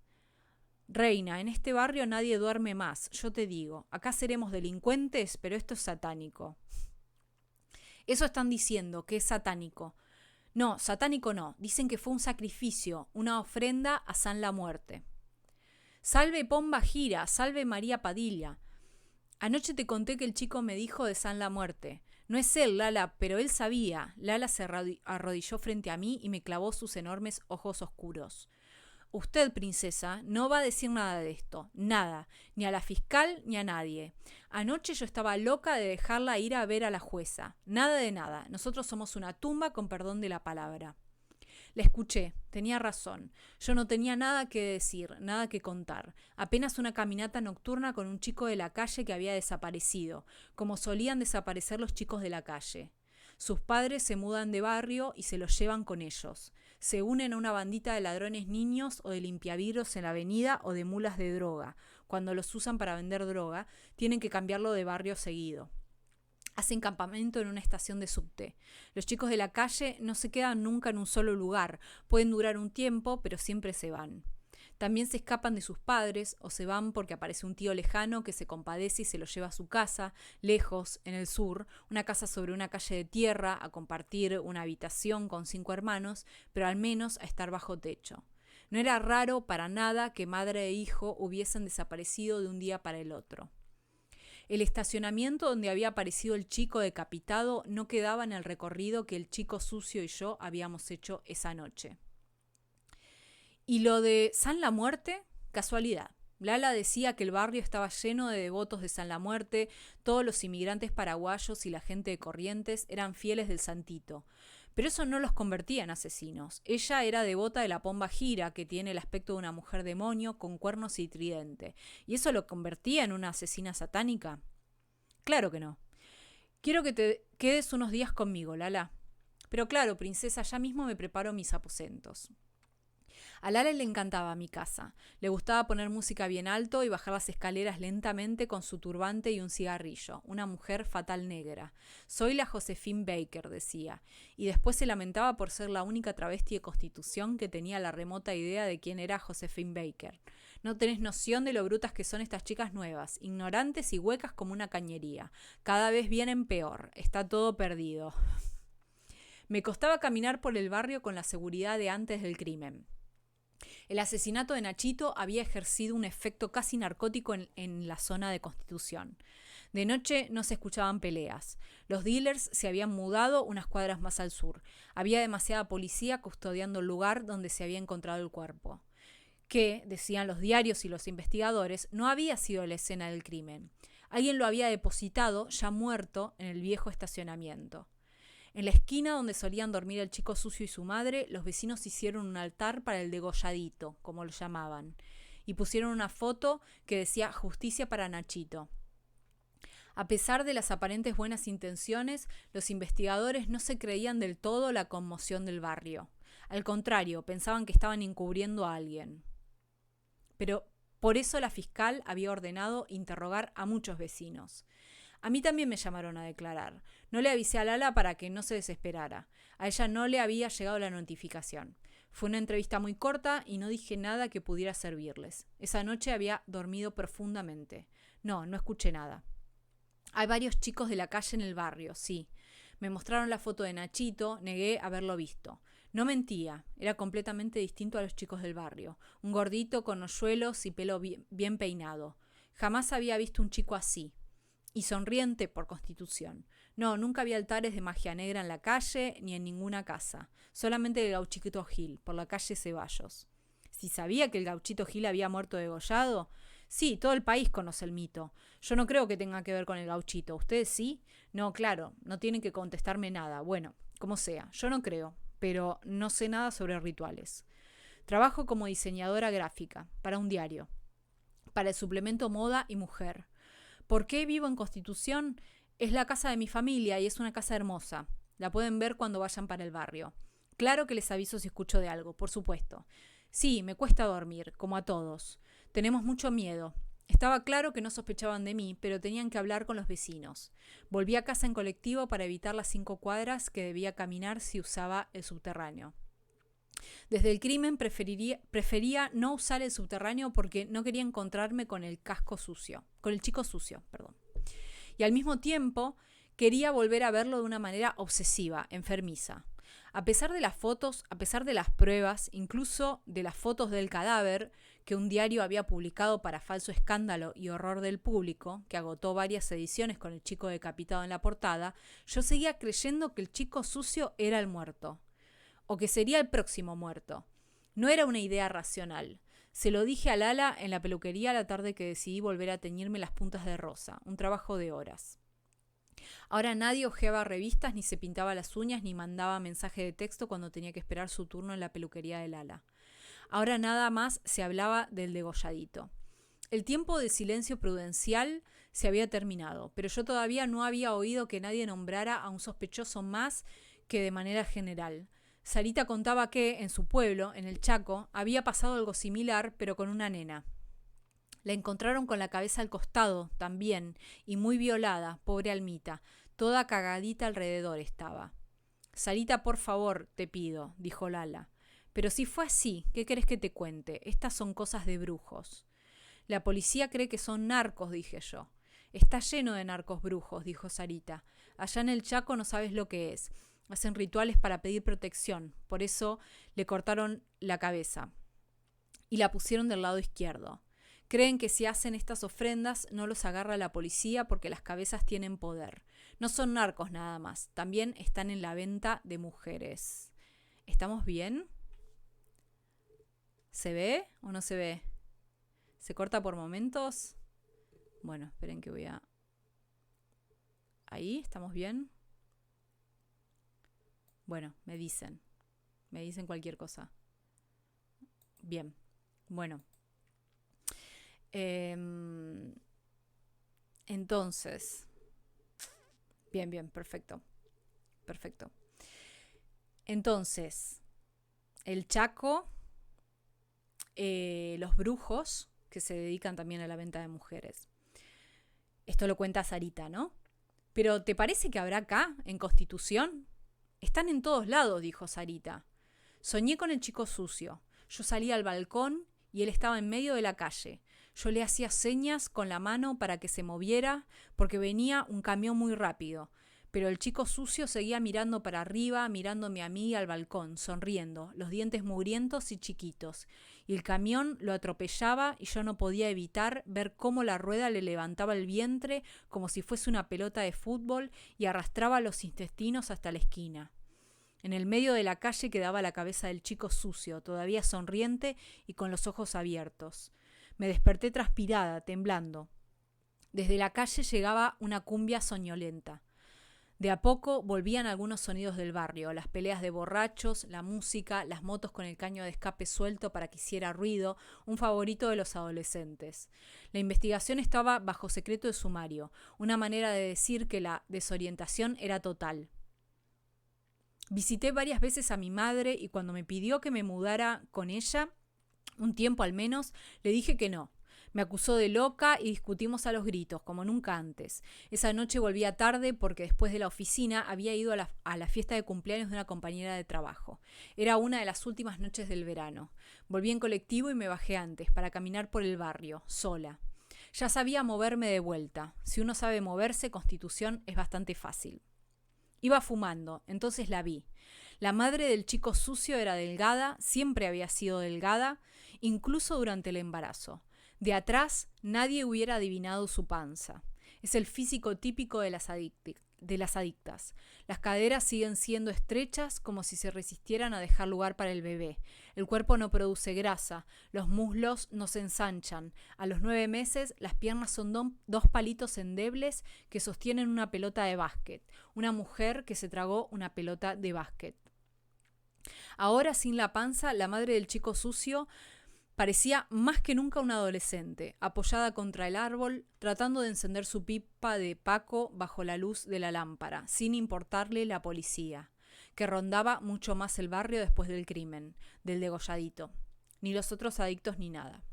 Reina, en este barrio nadie duerme más, yo te digo. Acá seremos delincuentes, pero esto es satánico. Eso están diciendo, que es satánico. No, satánico no. Dicen que fue un sacrificio, una ofrenda a San la Muerte. Salve Pomba Gira, salve María Padilla. Anoche te conté que el chico me dijo de San la Muerte. No es él, Lala, pero él sabía. Lala se arrodilló frente a mí y me clavó sus enormes ojos oscuros. Usted, princesa, no va a decir nada de esto. Nada. Ni a la fiscal ni a nadie. Anoche yo estaba loca de dejarla ir a ver a la jueza. Nada de nada. Nosotros somos una tumba con perdón de la palabra. La escuché, tenía razón. Yo no tenía nada que decir, nada que contar. Apenas una caminata nocturna con un chico de la calle que había desaparecido, como solían desaparecer los chicos de la calle. Sus padres se mudan de barrio y se los llevan con ellos. Se unen a una bandita de ladrones niños o de limpiavidrios en la avenida o de mulas de droga. Cuando los usan para vender droga, tienen que cambiarlo de barrio seguido. Hacen campamento en una estación de subte. Los chicos de la calle no se quedan nunca en un solo lugar. Pueden durar un tiempo, pero siempre se van. También se escapan de sus padres o se van porque aparece un tío lejano que se compadece y se los lleva a su casa, lejos, en el sur, una casa sobre una calle de tierra, a compartir una habitación con 5 hermanos, pero al menos a estar bajo techo. No era raro para nada que madre e hijo hubiesen desaparecido de un día para el otro. El estacionamiento donde había aparecido el chico decapitado no quedaba en el recorrido que el chico sucio y yo habíamos hecho esa noche. ¿Y lo de San la Muerte? Casualidad. Lala decía que el barrio estaba lleno de devotos de San la Muerte, todos los inmigrantes paraguayos y la gente de Corrientes eran fieles del santito. Pero eso no los convertía en asesinos. Ella era devota de la Pomba Gira, que tiene el aspecto de una mujer demonio con cuernos y tridente. ¿Y eso lo convertía en una asesina satánica? Claro que no. Quiero que te quedes unos días conmigo, Lala. Pero claro, princesa, ya mismo me preparo mis aposentos. A Lala le encantaba mi casa. Le gustaba poner música bien alto y bajar las escaleras lentamente con su turbante y un cigarrillo. Una mujer fatal negra. Soy la Josephine Baker, decía. Y después se lamentaba por ser la única travesti de Constitución que tenía la remota idea de quién era Josephine Baker. No tenés noción de lo brutas que son estas chicas nuevas, ignorantes y huecas como una cañería. Cada vez vienen peor. Está todo perdido. Me costaba caminar por el barrio con la seguridad de antes del crimen. El asesinato de Nachito había ejercido un efecto casi narcótico en la zona de Constitución. De noche no se escuchaban peleas. Los dealers se habían mudado unas cuadras más al sur. Había demasiada policía custodiando el lugar donde se había encontrado el cuerpo. Que, decían los diarios y los investigadores, no había sido la escena del crimen. Alguien lo había depositado, ya muerto, en el viejo estacionamiento. En la esquina donde solían dormir el chico sucio y su madre, los vecinos hicieron un altar para el degolladito, como lo llamaban, y pusieron una foto que decía Justicia para Nachito. A pesar de las aparentes buenas intenciones, los investigadores no se creían del todo la conmoción del barrio. Al contrario, pensaban que estaban encubriendo a alguien. Pero por eso la fiscal había ordenado interrogar a muchos vecinos. A mí también me llamaron a declarar. No le avisé a Lala para que no se desesperara. A ella no le había llegado la notificación. Fue una entrevista muy corta y no dije nada que pudiera servirles. Esa noche había dormido profundamente. No escuché nada. Hay varios chicos de la calle en el barrio, sí. Me mostraron la foto de Nachito, negué haberlo visto. No mentía, era completamente distinto a los chicos del barrio. Un gordito con hoyuelos y pelo bien peinado. Jamás había visto un chico así. Y sonriente por Constitución. No, nunca había altares de magia negra en la calle ni en ninguna casa. Solamente el gauchito Gil, por la calle Ceballos. ¿Si sabía que el gauchito Gil había muerto degollado? Sí, todo el país conoce el mito. Yo no creo que tenga que ver con el gauchito. ¿Ustedes sí? No, claro, no tienen que contestarme nada. Bueno, como sea, yo no creo, pero no sé nada sobre rituales. Trabajo como diseñadora gráfica, para un diario, para el suplemento Moda y Mujer. ¿Por qué vivo en Constitución? Es la casa de mi familia y es una casa hermosa. La pueden ver cuando vayan para el barrio. Claro que les aviso si escucho de algo, por supuesto. Sí, me cuesta dormir, como a todos. Tenemos mucho miedo. Estaba claro que no sospechaban de mí, pero tenían que hablar con los vecinos. Volví a casa en colectivo para evitar las 5 cuadras que debía caminar si usaba el subterráneo. Desde el crimen prefería no usar el subterráneo porque no quería encontrarme con el chico sucio. Y al mismo tiempo quería volver a verlo de una manera obsesiva, enfermiza. A pesar de las fotos, a pesar de las pruebas, incluso de las fotos del cadáver que un diario había publicado para falso escándalo y horror del público, que agotó varias ediciones con el chico decapitado en la portada, yo seguía creyendo que el chico sucio era el muerto. O que sería el próximo muerto. No era una idea racional. Se lo dije a Lala en la peluquería la tarde que decidí volver a teñirme las puntas de rosa, un trabajo de horas. Ahora nadie hojeaba revistas, ni se pintaba las uñas, ni mandaba mensaje de texto cuando tenía que esperar su turno en la peluquería de Lala. Ahora nada más se hablaba del degolladito. El tiempo de silencio prudencial se había terminado, pero yo todavía no había oído que nadie nombrara a un sospechoso más que de manera general. Sarita contaba que, en su pueblo, en el Chaco, había pasado algo similar, pero con una nena. La encontraron con la cabeza al costado, también, y muy violada, pobre almita. Toda cagadita alrededor estaba. Sarita, por favor, te pido, dijo Lala. Pero si fue así, ¿qué querés que te cuente? Estas son cosas de brujos. La policía cree que son narcos, dije yo. Está lleno de narcos brujos, dijo Sarita. Allá en el Chaco no sabes lo que es. Hacen rituales para pedir protección, por eso le cortaron la cabeza. y la pusieron del lado izquierdo. Creen que si hacen estas ofrendas no los agarra la policía porque las cabezas tienen poder. No son narcos nada más, también están en la venta de mujeres. ¿Estamos bien? ¿Se ve o no se ve? ¿Se corta por momentos? Bueno, esperen que voy a... ¿Ahí? ¿Estamos bien? Bueno, me dicen cualquier cosa. Bien, bueno. Entonces, bien, perfecto. Entonces, el Chaco, los brujos, que se dedican también a la venta de mujeres. Esto lo cuenta Sarita, ¿no? Pero ¿te parece que habrá acá, en Constitución? Están en todos lados, dijo Sarita. Soñé con el chico sucio. Yo salía al balcón y él estaba en medio de la calle. Yo le hacía señas con la mano para que se moviera porque venía un camión muy rápido. Pero el chico sucio seguía mirando para arriba, mirándome a mí al balcón, sonriendo, los dientes mugrientos y chiquitos. Y el camión lo atropellaba y yo no podía evitar ver cómo la rueda le levantaba el vientre como si fuese una pelota de fútbol y arrastraba los intestinos hasta la esquina. En el medio de la calle quedaba la cabeza del chico sucio, todavía sonriente y con los ojos abiertos. Me desperté transpirada, temblando. Desde la calle llegaba una cumbia soñolenta. De a poco volvían algunos sonidos del barrio, las peleas de borrachos, la música, las motos con el caño de escape suelto para que hiciera ruido, un favorito de los adolescentes. La investigación estaba bajo secreto de sumario, una manera de decir que la desorientación era total. Visité varias veces a mi madre y cuando me pidió que me mudara con ella, un tiempo al menos, le dije que no. Me acusó de loca y discutimos a los gritos, como nunca antes. Esa noche volvía tarde porque después de la oficina había ido a la fiesta de cumpleaños de una compañera de trabajo. Era una de las últimas noches del verano. Volví en colectivo y me bajé antes para caminar por el barrio, sola. Ya sabía moverme de vuelta. Si uno sabe moverse, Constitución es bastante fácil. Iba fumando, entonces la vi. La madre del chico sucio era delgada, siempre había sido delgada, incluso durante el embarazo. De atrás nadie hubiera adivinado su panza. Es el físico típico de las adictas. Las caderas siguen siendo estrechas como si se resistieran a dejar lugar para el bebé. El cuerpo no produce grasa, los muslos no se ensanchan. A los 9 meses las piernas son dos palitos endebles que sostienen una pelota de básquet. Una mujer que se tragó una pelota de básquet. Ahora, sin la panza, la madre del chico sucio parecía más que nunca una adolescente, apoyada contra el árbol, tratando de encender su pipa de Paco bajo la luz de la lámpara, sin importarle la policía, que rondaba mucho más el barrio después del crimen, del degolladito, ni los otros adictos ni nada.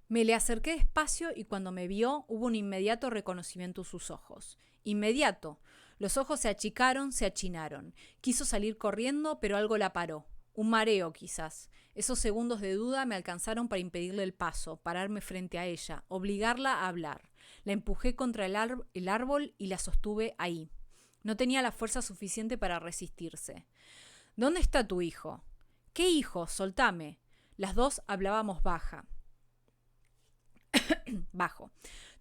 Me le acerqué despacio y cuando me vio hubo un inmediato reconocimiento en sus ojos. Inmediato. Los ojos se achicaron, se achinaron. Quiso salir corriendo, pero algo la paró. Un mareo, quizás. Esos segundos de duda me alcanzaron para impedirle el paso, pararme frente a ella, obligarla a hablar. La empujé contra el árbol y la sostuve ahí. No tenía la fuerza suficiente para resistirse. ¿Dónde está tu hijo? ¿Qué hijo? Soltame. Las dos hablábamos bajo.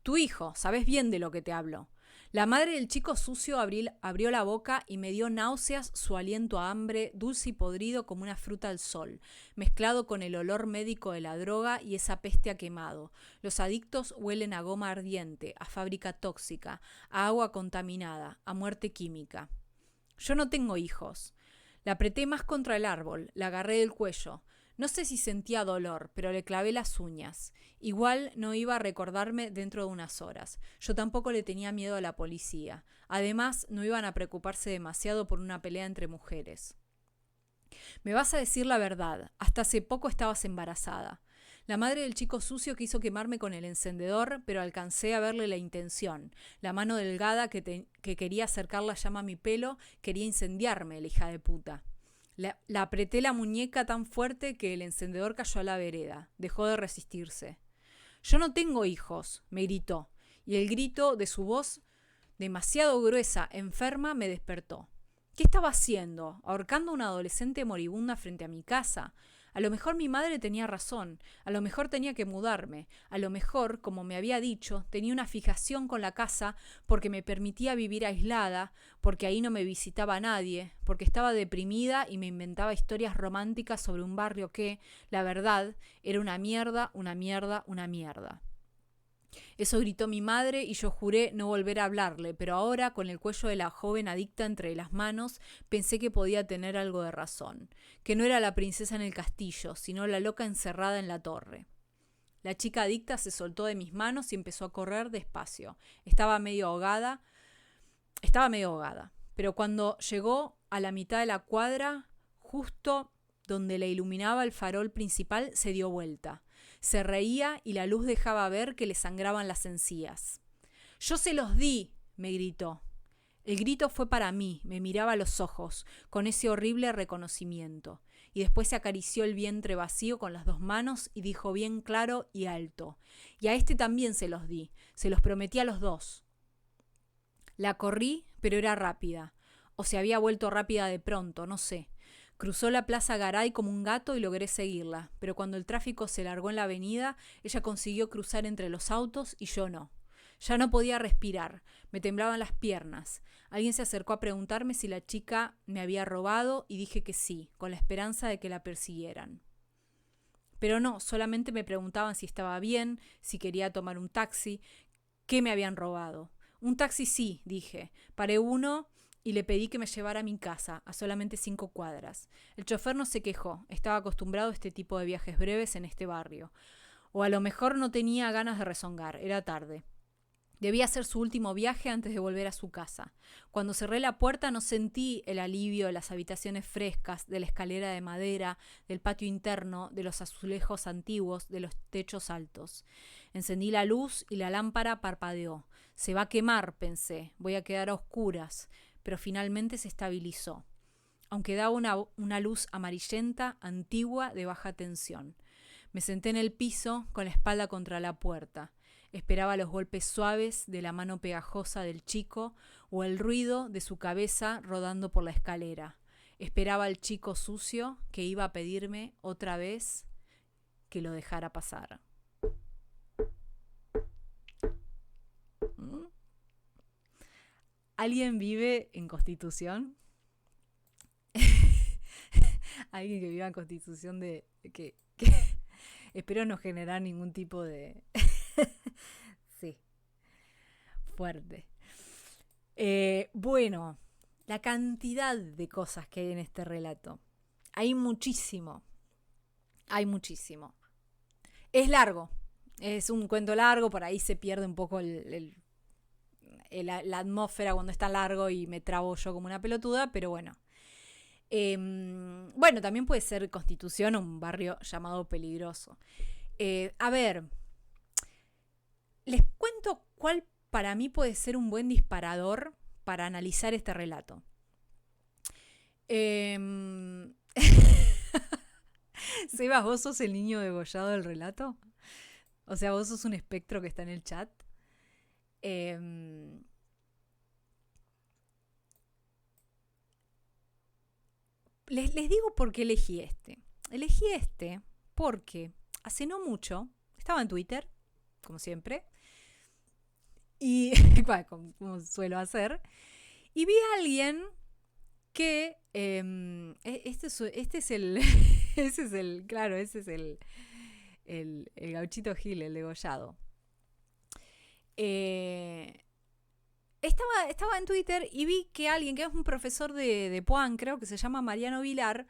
Tu hijo, sabes bien de lo que te hablo. La madre del chico sucio abrió la boca y me dio náuseas su aliento a hambre, dulce y podrido como una fruta al sol, mezclado con el olor médico de la droga y esa peste a quemado. Los adictos huelen a goma ardiente, a fábrica tóxica, a agua contaminada, a muerte química. Yo no tengo hijos. La apreté más contra el árbol, la agarré del cuello. No sé si sentía dolor, pero le clavé las uñas. Igual no iba a recordarme dentro de unas horas. Yo tampoco le tenía miedo a la policía. Además, no iban a preocuparse demasiado por una pelea entre mujeres. Me vas a decir la verdad. Hasta hace poco estabas embarazada. La madre del chico sucio quiso quemarme con el encendedor, pero alcancé a verle la intención. La mano delgada que quería acercar la llama a mi pelo quería incendiarme, la hija de puta. La apreté la muñeca tan fuerte que el encendedor cayó a la vereda. Dejó de resistirse. «Yo no tengo hijos», me gritó, y el grito de su voz, demasiado gruesa, enferma, me despertó. ¿Qué estaba haciendo? ¿Ahorcando a una adolescente moribunda frente a mi casa? A lo mejor mi madre tenía razón, a lo mejor tenía que mudarme, a lo mejor, como me había dicho, tenía una fijación con la casa porque me permitía vivir aislada, porque ahí no me visitaba nadie, porque estaba deprimida y me inventaba historias románticas sobre un barrio que, la verdad, era una mierda, una mierda, una mierda. Eso gritó mi madre y yo juré no volver a hablarle, pero ahora, con el cuello de la joven adicta entre las manos, pensé que podía tener algo de razón, que no era la princesa en el castillo, sino la loca encerrada en la torre. La chica adicta se soltó de mis manos y empezó a correr despacio. Estaba medio ahogada, pero cuando llegó a la mitad de la cuadra, justo donde le iluminaba el farol principal, se dio vuelta. Se reía y la luz dejaba ver que le sangraban las encías. «¡Yo se los di!», me gritó. El grito fue para mí, me miraba a los ojos, con ese horrible reconocimiento, y después se acarició el vientre vacío con las 2 manos y dijo bien claro y alto: «Y a este también se los di, se los prometí a los 2». La corrí, pero era rápida, o se había vuelto rápida de pronto, no sé. Cruzó la Plaza Garay como un gato y logré seguirla, pero cuando el tráfico se largó en la avenida, ella consiguió cruzar entre los autos y yo no. Ya no podía respirar, me temblaban las piernas. Alguien se acercó a preguntarme si la chica me había robado y dije que sí, con la esperanza de que la persiguieran. Pero no, solamente me preguntaban si estaba bien, si quería tomar un taxi, qué me habían robado. Un taxi sí, dije. Paré uno y le pedí que me llevara a mi casa, a solamente 5 cuadras. El chofer no se quejó, estaba acostumbrado a este tipo de viajes breves en este barrio. O a lo mejor no tenía ganas de rezongar, era tarde. Debía ser su último viaje antes de volver a su casa. Cuando cerré la puerta no sentí el alivio de las habitaciones frescas, de la escalera de madera, del patio interno, de los azulejos antiguos, de los techos altos. Encendí la luz y la lámpara parpadeó. Se va a quemar, pensé, voy a quedar a oscuras, pero finalmente se estabilizó, aunque daba una luz amarillenta, antigua, de baja tensión. Me senté en el piso, con la espalda contra la puerta. Esperaba los golpes suaves de la mano pegajosa del chico o el ruido de su cabeza rodando por la escalera. Esperaba al chico sucio que iba a pedirme otra vez que lo dejara pasar. ¿Alguien vive en Constitución? Alguien que viva en Constitución que espero no generar ningún tipo de... Sí, fuerte. Bueno, la cantidad de cosas que hay en este relato. Hay muchísimo. Es largo. Es un cuento largo, por ahí se pierde un poco la atmósfera cuando está largo y me trabo yo como una pelotuda, pero bueno. Bueno, también puede ser Constitución o un barrio llamado Peligroso. A ver, les cuento cuál para mí puede ser un buen disparador para analizar este relato. Sebas, ¿vos sos el niño degollado del relato? O sea, vos sos un espectro que está en el chat. Les digo por qué elegí este. Elegí este porque hace no mucho estaba en Twitter, como siempre, y como suelo hacer, y vi a alguien que ese es el Gauchito Gil, el degollado. Estaba en Twitter y vi que alguien que es un profesor de Puan, creo que se llama Mariano Vilar,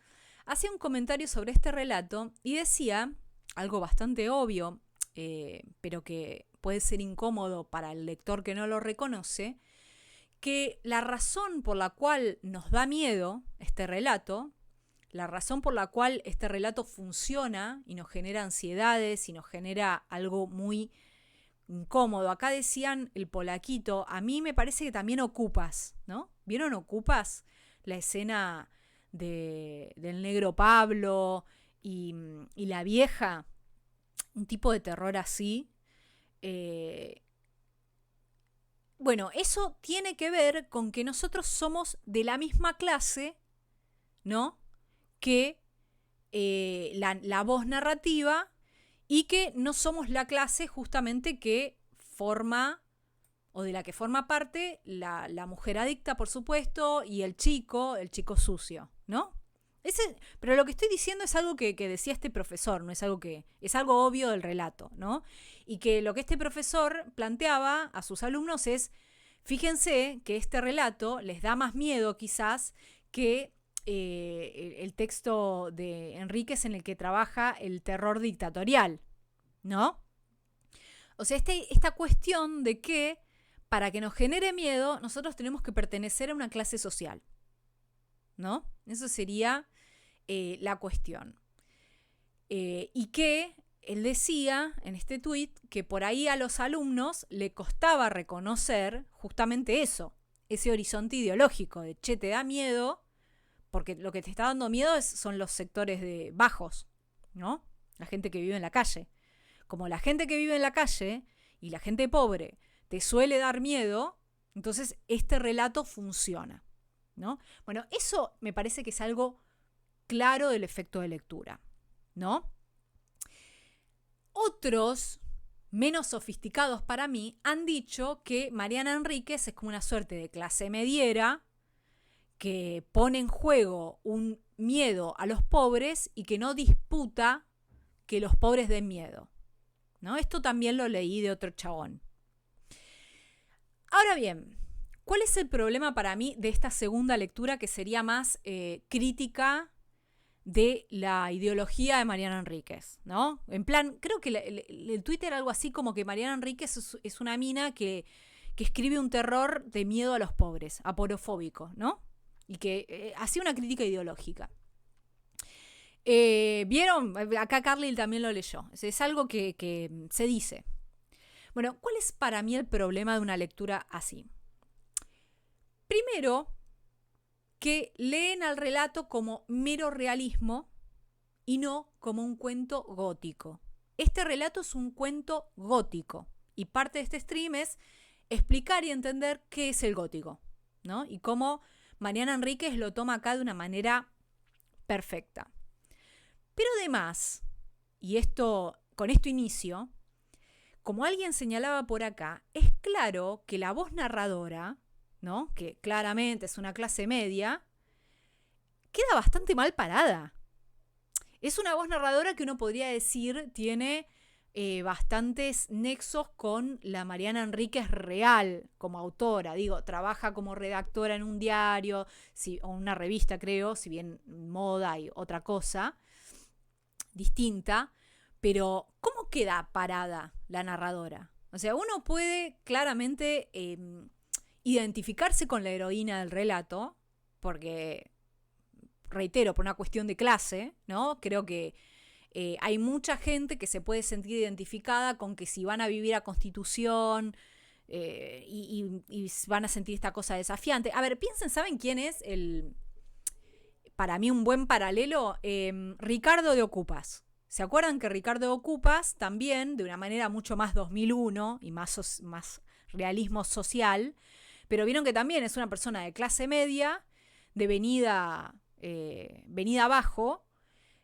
hacía un comentario sobre este relato y decía algo bastante obvio, pero que puede ser incómodo para el lector que no lo reconoce, que la razón por la cual nos da miedo este relato, la razón por la cual este relato funciona y nos genera ansiedades y nos genera algo muy incómodo. Acá decían el polaquito, a mí me parece que también Ocupas, ¿no? ¿Vieron Ocupas? La escena del negro Pablo y la vieja, un tipo de terror así. Bueno, eso tiene que ver con que nosotros somos de la misma clase, ¿no? Que la voz narrativa y que no somos la clase justamente que forma o de la que forma parte la mujer adicta, por supuesto, y el chico sucio, ¿no? Pero lo que estoy diciendo es algo que decía este profesor, no es algo que es algo obvio del relato, ¿no? Y que lo que este profesor planteaba a sus alumnos es, fíjense que este relato les da más miedo quizás que el texto de Enríquez en el que trabaja el terror dictatorial, ¿no? O sea, esta cuestión de que para que nos genere miedo nosotros tenemos que pertenecer a una clase social, ¿no? Eso sería la cuestión. Y que él decía en este tuit que por ahí a los alumnos le costaba reconocer justamente eso, ese horizonte ideológico de, che, te da miedo, porque lo que te está dando miedo son los sectores bajos, ¿no? La gente que vive en la calle. Como la gente que vive en la calle y la gente pobre te suele dar miedo, entonces este relato funciona, ¿no? Bueno, eso me parece que es algo claro del efecto de lectura, ¿no? Otros, menos sofisticados para mí, han dicho que Mariana Enríquez es como una suerte de clase mediera que pone en juego un miedo a los pobres y que no disputa que los pobres den miedo, ¿no? Esto también lo leí de otro chabón. Ahora bien, ¿cuál es el problema para mí de esta segunda lectura que sería más crítica de la ideología de Mariana Enríquez, ¿no? En plan, creo que el Twitter algo así como que Mariana Enríquez es una mina que escribe un terror de miedo a los pobres, aporofóbico, ¿no? Y que hacía una crítica ideológica. ¿Vieron? Acá Carly también lo leyó. Es algo que se dice. Bueno, ¿cuál es para mí el problema de una lectura así? Primero, que leen al relato como mero realismo y no como un cuento gótico. Este relato es un cuento gótico y parte de este stream es explicar y entender qué es el gótico, ¿no? Y cómo Mariana Enríquez lo toma acá de una manera perfecta. Pero además, y con esto inicio, como alguien señalaba por acá, es claro que la voz narradora, ¿no? Que claramente es una clase media, queda bastante mal parada. Es una voz narradora que uno podría decir tiene bastantes nexos con la Mariana Enríquez real como autora. Digo, trabaja como redactora en un diario o una revista, creo, si bien moda y otra cosa distinta. Pero, ¿cómo queda parada la narradora? O sea, uno puede claramente identificarse con la heroína del relato, porque, reitero, por una cuestión de clase, ¿no? Creo que hay mucha gente que se puede sentir identificada con que si van a vivir a Constitución y van a sentir esta cosa desafiante. A ver, piensen, ¿saben quién es para mí un buen paralelo? Ricardo de Ocupas. ¿Se acuerdan que Ricardo de Ocupas también, de una manera mucho más 2001 y más realismo social, pero vieron que también es una persona de clase media, de venida abajo,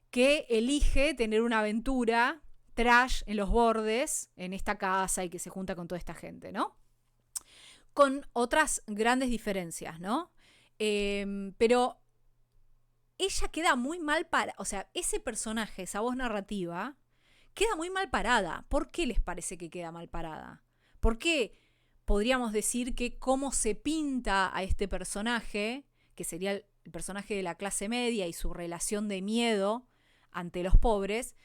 que elige tener una aventura trash en los bordes, en esta casa y que se junta con toda esta gente, ¿no? Con otras grandes diferencias, ¿no? Pero ella queda muy mal parada, o sea, ese personaje, esa voz narrativa, queda muy mal parada. ¿Por qué les parece que queda mal parada? ¿Por qué podríamos decir que cómo se pinta a este personaje, que sería el personaje de la clase media y su relación de miedo ante los pobres,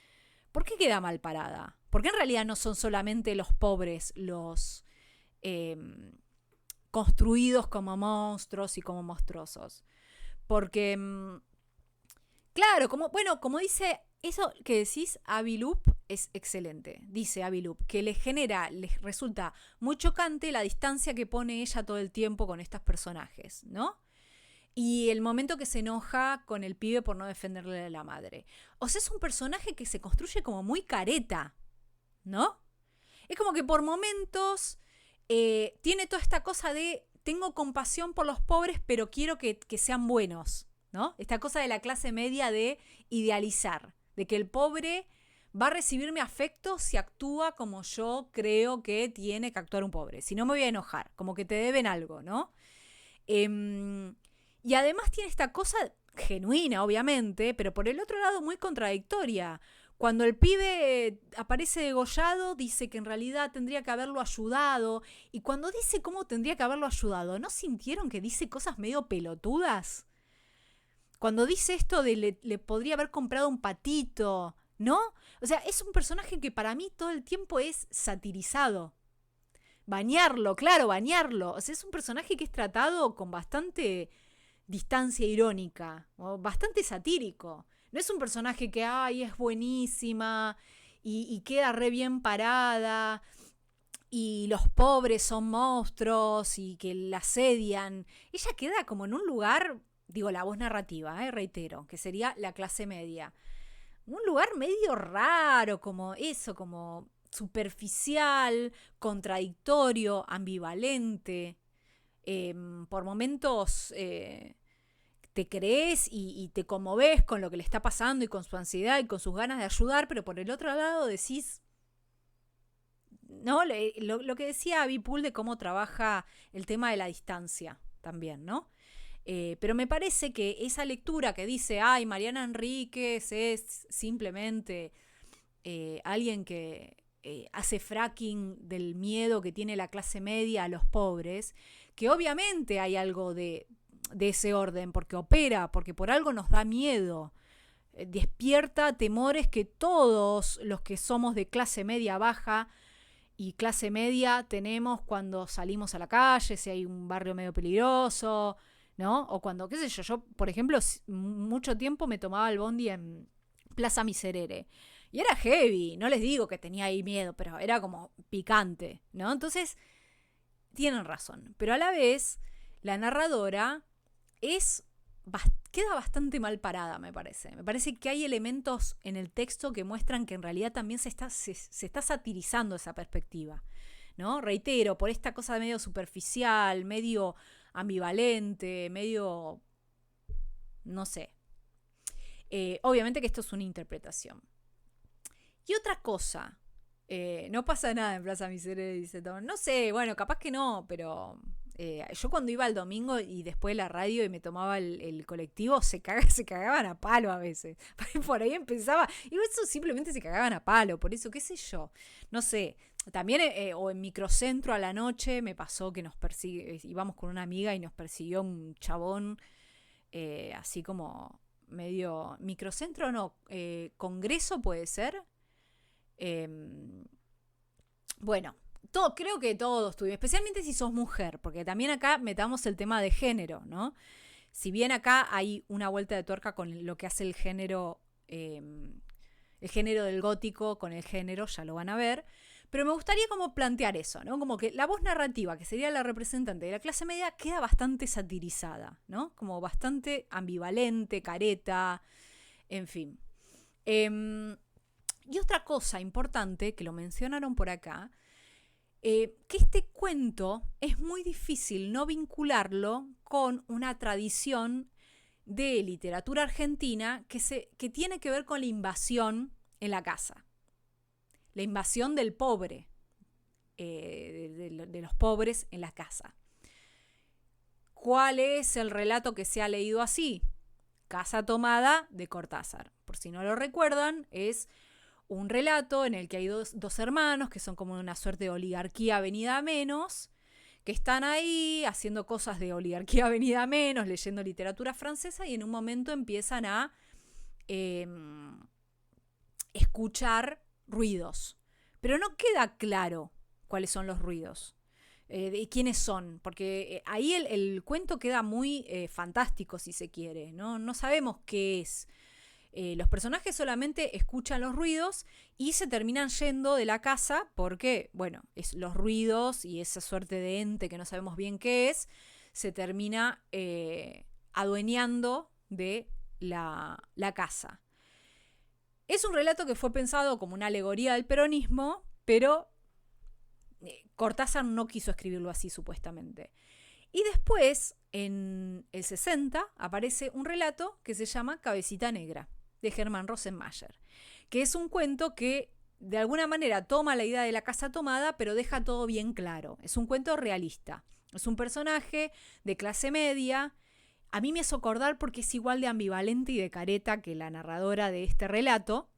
¿por qué queda mal parada? Porque en realidad no son solamente los pobres los construidos como monstruos y como monstruosos. Porque, claro, como dice, eso que decís, Avi Loeb, es excelente. Dice Avi Loeb que les resulta muy chocante la distancia que pone ella todo el tiempo con estos personajes, ¿no? Y el momento que se enoja con el pibe por no defenderle a la madre. O sea, es un personaje que se construye como muy careta, ¿no? Es como que por momentos tiene toda esta cosa de tengo compasión por los pobres, pero quiero que sean buenos, ¿no? Esta cosa de la clase media de idealizar, de que el pobre va a recibirme afecto si actúa como yo creo que tiene que actuar un pobre. Si no me voy a enojar, como que te deben algo, ¿no? Y además tiene esta cosa genuina, obviamente, pero por el otro lado muy contradictoria. Cuando el pibe aparece degollado, dice que en realidad tendría que haberlo ayudado. Y cuando dice cómo tendría que haberlo ayudado, ¿no sintieron que dice cosas medio pelotudas? Cuando dice esto de le podría haber comprado un patito, ¿no? O sea, es un personaje que para mí todo el tiempo es satirizado. Bañarlo, claro, bañarlo. O sea, es un personaje que es tratado con bastante distancia irónica, o bastante satírico. No es un personaje que, ay, es buenísima y queda re bien parada y los pobres son monstruos y que la asedian. Ella queda como en un lugar, digo, la voz narrativa, reitero, que sería la clase media. Un lugar medio raro, como eso, como superficial, contradictorio, ambivalente. Por momentos te crees y te conmoves con lo que le está pasando y con su ansiedad y con sus ganas de ayudar, pero por el otro lado decís, ¿no? Lo que decía Abby Poole de cómo trabaja el tema de la distancia también, ¿no? Pero me parece que esa lectura que dice, ay, Mariana Enríquez es simplemente alguien que hace fracking del miedo que tiene la clase media a los pobres, que obviamente hay algo de ese orden, porque opera, porque por algo nos da miedo, despierta temores que todos los que somos de clase media baja y clase media tenemos cuando salimos a la calle, si hay un barrio medio peligroso, ¿no? O cuando, qué sé yo, por ejemplo, mucho tiempo me tomaba el bondi en Plaza Miserere. Y era heavy, no les digo que tenía ahí miedo, pero era como picante, ¿no? Entonces, tienen razón. Pero a la vez, la narradora queda bastante mal parada, me parece. Me parece que hay elementos en el texto que muestran que en realidad también se está satirizando esa perspectiva, ¿no? Reitero, por esta cosa medio superficial, medio ambivalente, medio, no sé. Obviamente que esto es una interpretación. Y otra cosa, no pasa nada en Plaza Miserere, dice Tom. No sé, bueno, capaz que no, pero yo cuando iba el domingo y después de la radio y me tomaba el colectivo, se cagaban a palo a veces. Por ahí empezaba, y eso simplemente se cagaban a palo, por eso, qué sé yo, no sé. También, o en Microcentro a la noche me pasó que íbamos con una amiga y nos persiguió un chabón, así como medio, Microcentro no, Congreso puede ser. Bueno, creo que todos tuvimos, especialmente si sos mujer, porque también acá metamos el tema de género, ¿no? Si bien acá hay una vuelta de tuerca con lo que hace el género del gótico con el género, ya lo van a ver, pero me gustaría como plantear eso, ¿no? Como que la voz narrativa, que sería la representante de la clase media, queda bastante satirizada, ¿no? Como bastante ambivalente, careta, en fin. Y otra cosa importante, que lo mencionaron por acá, que este cuento es muy difícil no vincularlo con una tradición de literatura argentina que tiene que ver con la invasión en la casa. La invasión del pobre, de los pobres en la casa. ¿Cuál es el relato que se ha leído así? Casa Tomada de Cortázar. Por si no lo recuerdan, es un relato en el que hay dos hermanos que son como una suerte de oligarquía venida a menos, que están ahí haciendo cosas de oligarquía venida a menos, leyendo literatura francesa y en un momento empiezan a escuchar ruidos. Pero no queda claro cuáles son los ruidos, de quiénes son, porque ahí el cuento queda muy fantástico, si se quiere, ¿no? No sabemos qué es. Los personajes solamente escuchan los ruidos y se terminan yendo de la casa porque, bueno, los ruidos y esa suerte de ente que no sabemos bien qué es, se termina adueñando de la casa. Es un relato que fue pensado como una alegoría del peronismo, pero Cortázar no quiso escribirlo así, supuestamente. Y después, en el 60 aparece un relato que se llama Cabecita Negra, de Hermann Rosenmayer, que es un cuento que de alguna manera toma la idea de la casa tomada, pero deja todo bien claro. Es un cuento realista. Es un personaje de clase media. A mí me hizo acordar porque es igual de ambivalente y de careta que la narradora de este relato,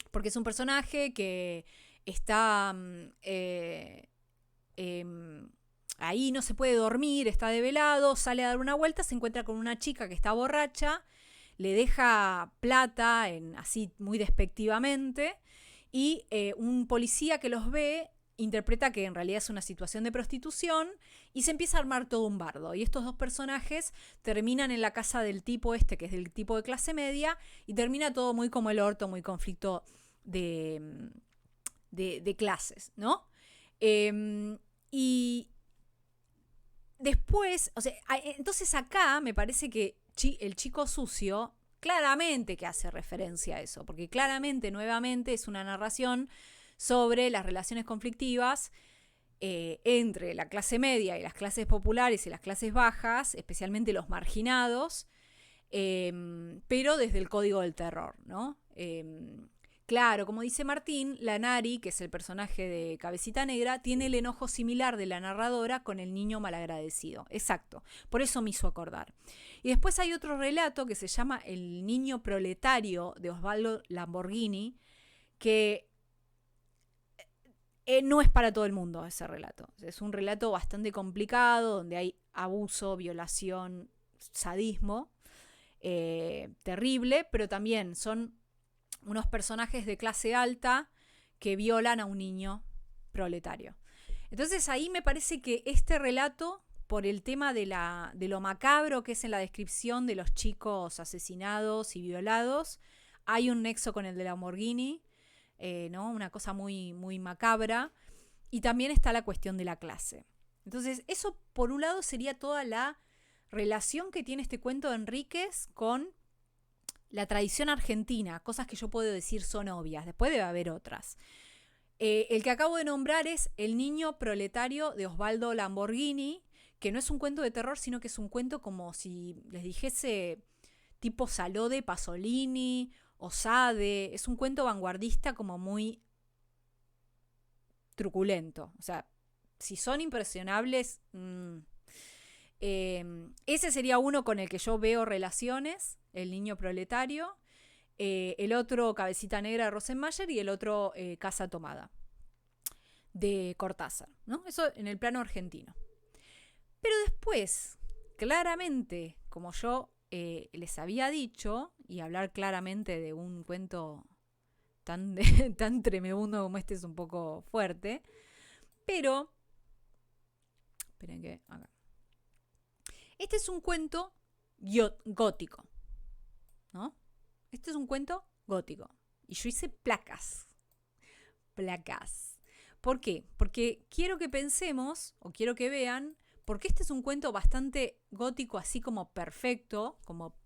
porque es un personaje que está ahí, no se puede dormir, está develado, sale a dar una vuelta, se encuentra con una chica que está borracha, le deja plata así muy despectivamente, y un policía que los ve interpreta que en realidad es una situación de prostitución y se empieza a armar todo un bardo. Y estos dos personajes terminan en la casa del tipo este, que es del tipo de clase media, y termina todo muy como el orto, muy conflicto de clases, ¿no? Y después, o sea, entonces acá me parece que el chico sucio claramente que hace referencia a eso, porque claramente, nuevamente, es una narración sobre las relaciones conflictivas entre la clase media y las clases populares y las clases bajas, especialmente los marginados, pero desde el código del terror, ¿no? Claro, como dice Martín, la Nari, que es el personaje de Cabecita Negra, tiene el enojo similar de la narradora con el niño malagradecido. Exacto, por eso me hizo acordar. Y después hay otro relato que se llama El niño proletario, de Osvaldo Lamborghini, que no es para todo el mundo ese relato. Es un relato bastante complicado, donde hay abuso, violación, sadismo, terrible, pero también son unos personajes de clase alta que violan a un niño proletario. Entonces ahí me parece que este relato, por el tema de lo macabro que es en la descripción de los chicos asesinados y violados, hay un nexo con el de Lamborghini, ¿no? Una cosa muy, muy macabra. Y también está la cuestión de la clase. Entonces eso por un lado sería toda la relación que tiene este cuento de Enríquez con la tradición argentina, cosas que yo puedo decir son obvias, después debe haber otras. El que acabo de nombrar es El niño proletario de Osvaldo Lamborghini, que no es un cuento de terror, sino que es un cuento como si les dijese tipo Salò de Pasolini o Sade. Es un cuento vanguardista como muy truculento. O sea, si son impresionables, ese sería uno con el que yo veo relaciones, El niño proletario, el otro Cabecita Negra de Rosenmayer y el otro Casa Tomada de Cortázar, ¿no? Eso en el plano argentino. Pero después, claramente, como yo les había dicho, y hablar claramente de un cuento tan tremebundo como este es un poco fuerte, pero esperen que acá. Este es un cuento gótico, ¿no? Este es un cuento gótico. Y yo hice placas. Placas. ¿Por qué? Porque quiero que pensemos, o quiero que vean, porque este es un cuento bastante gótico, así como perfecto, como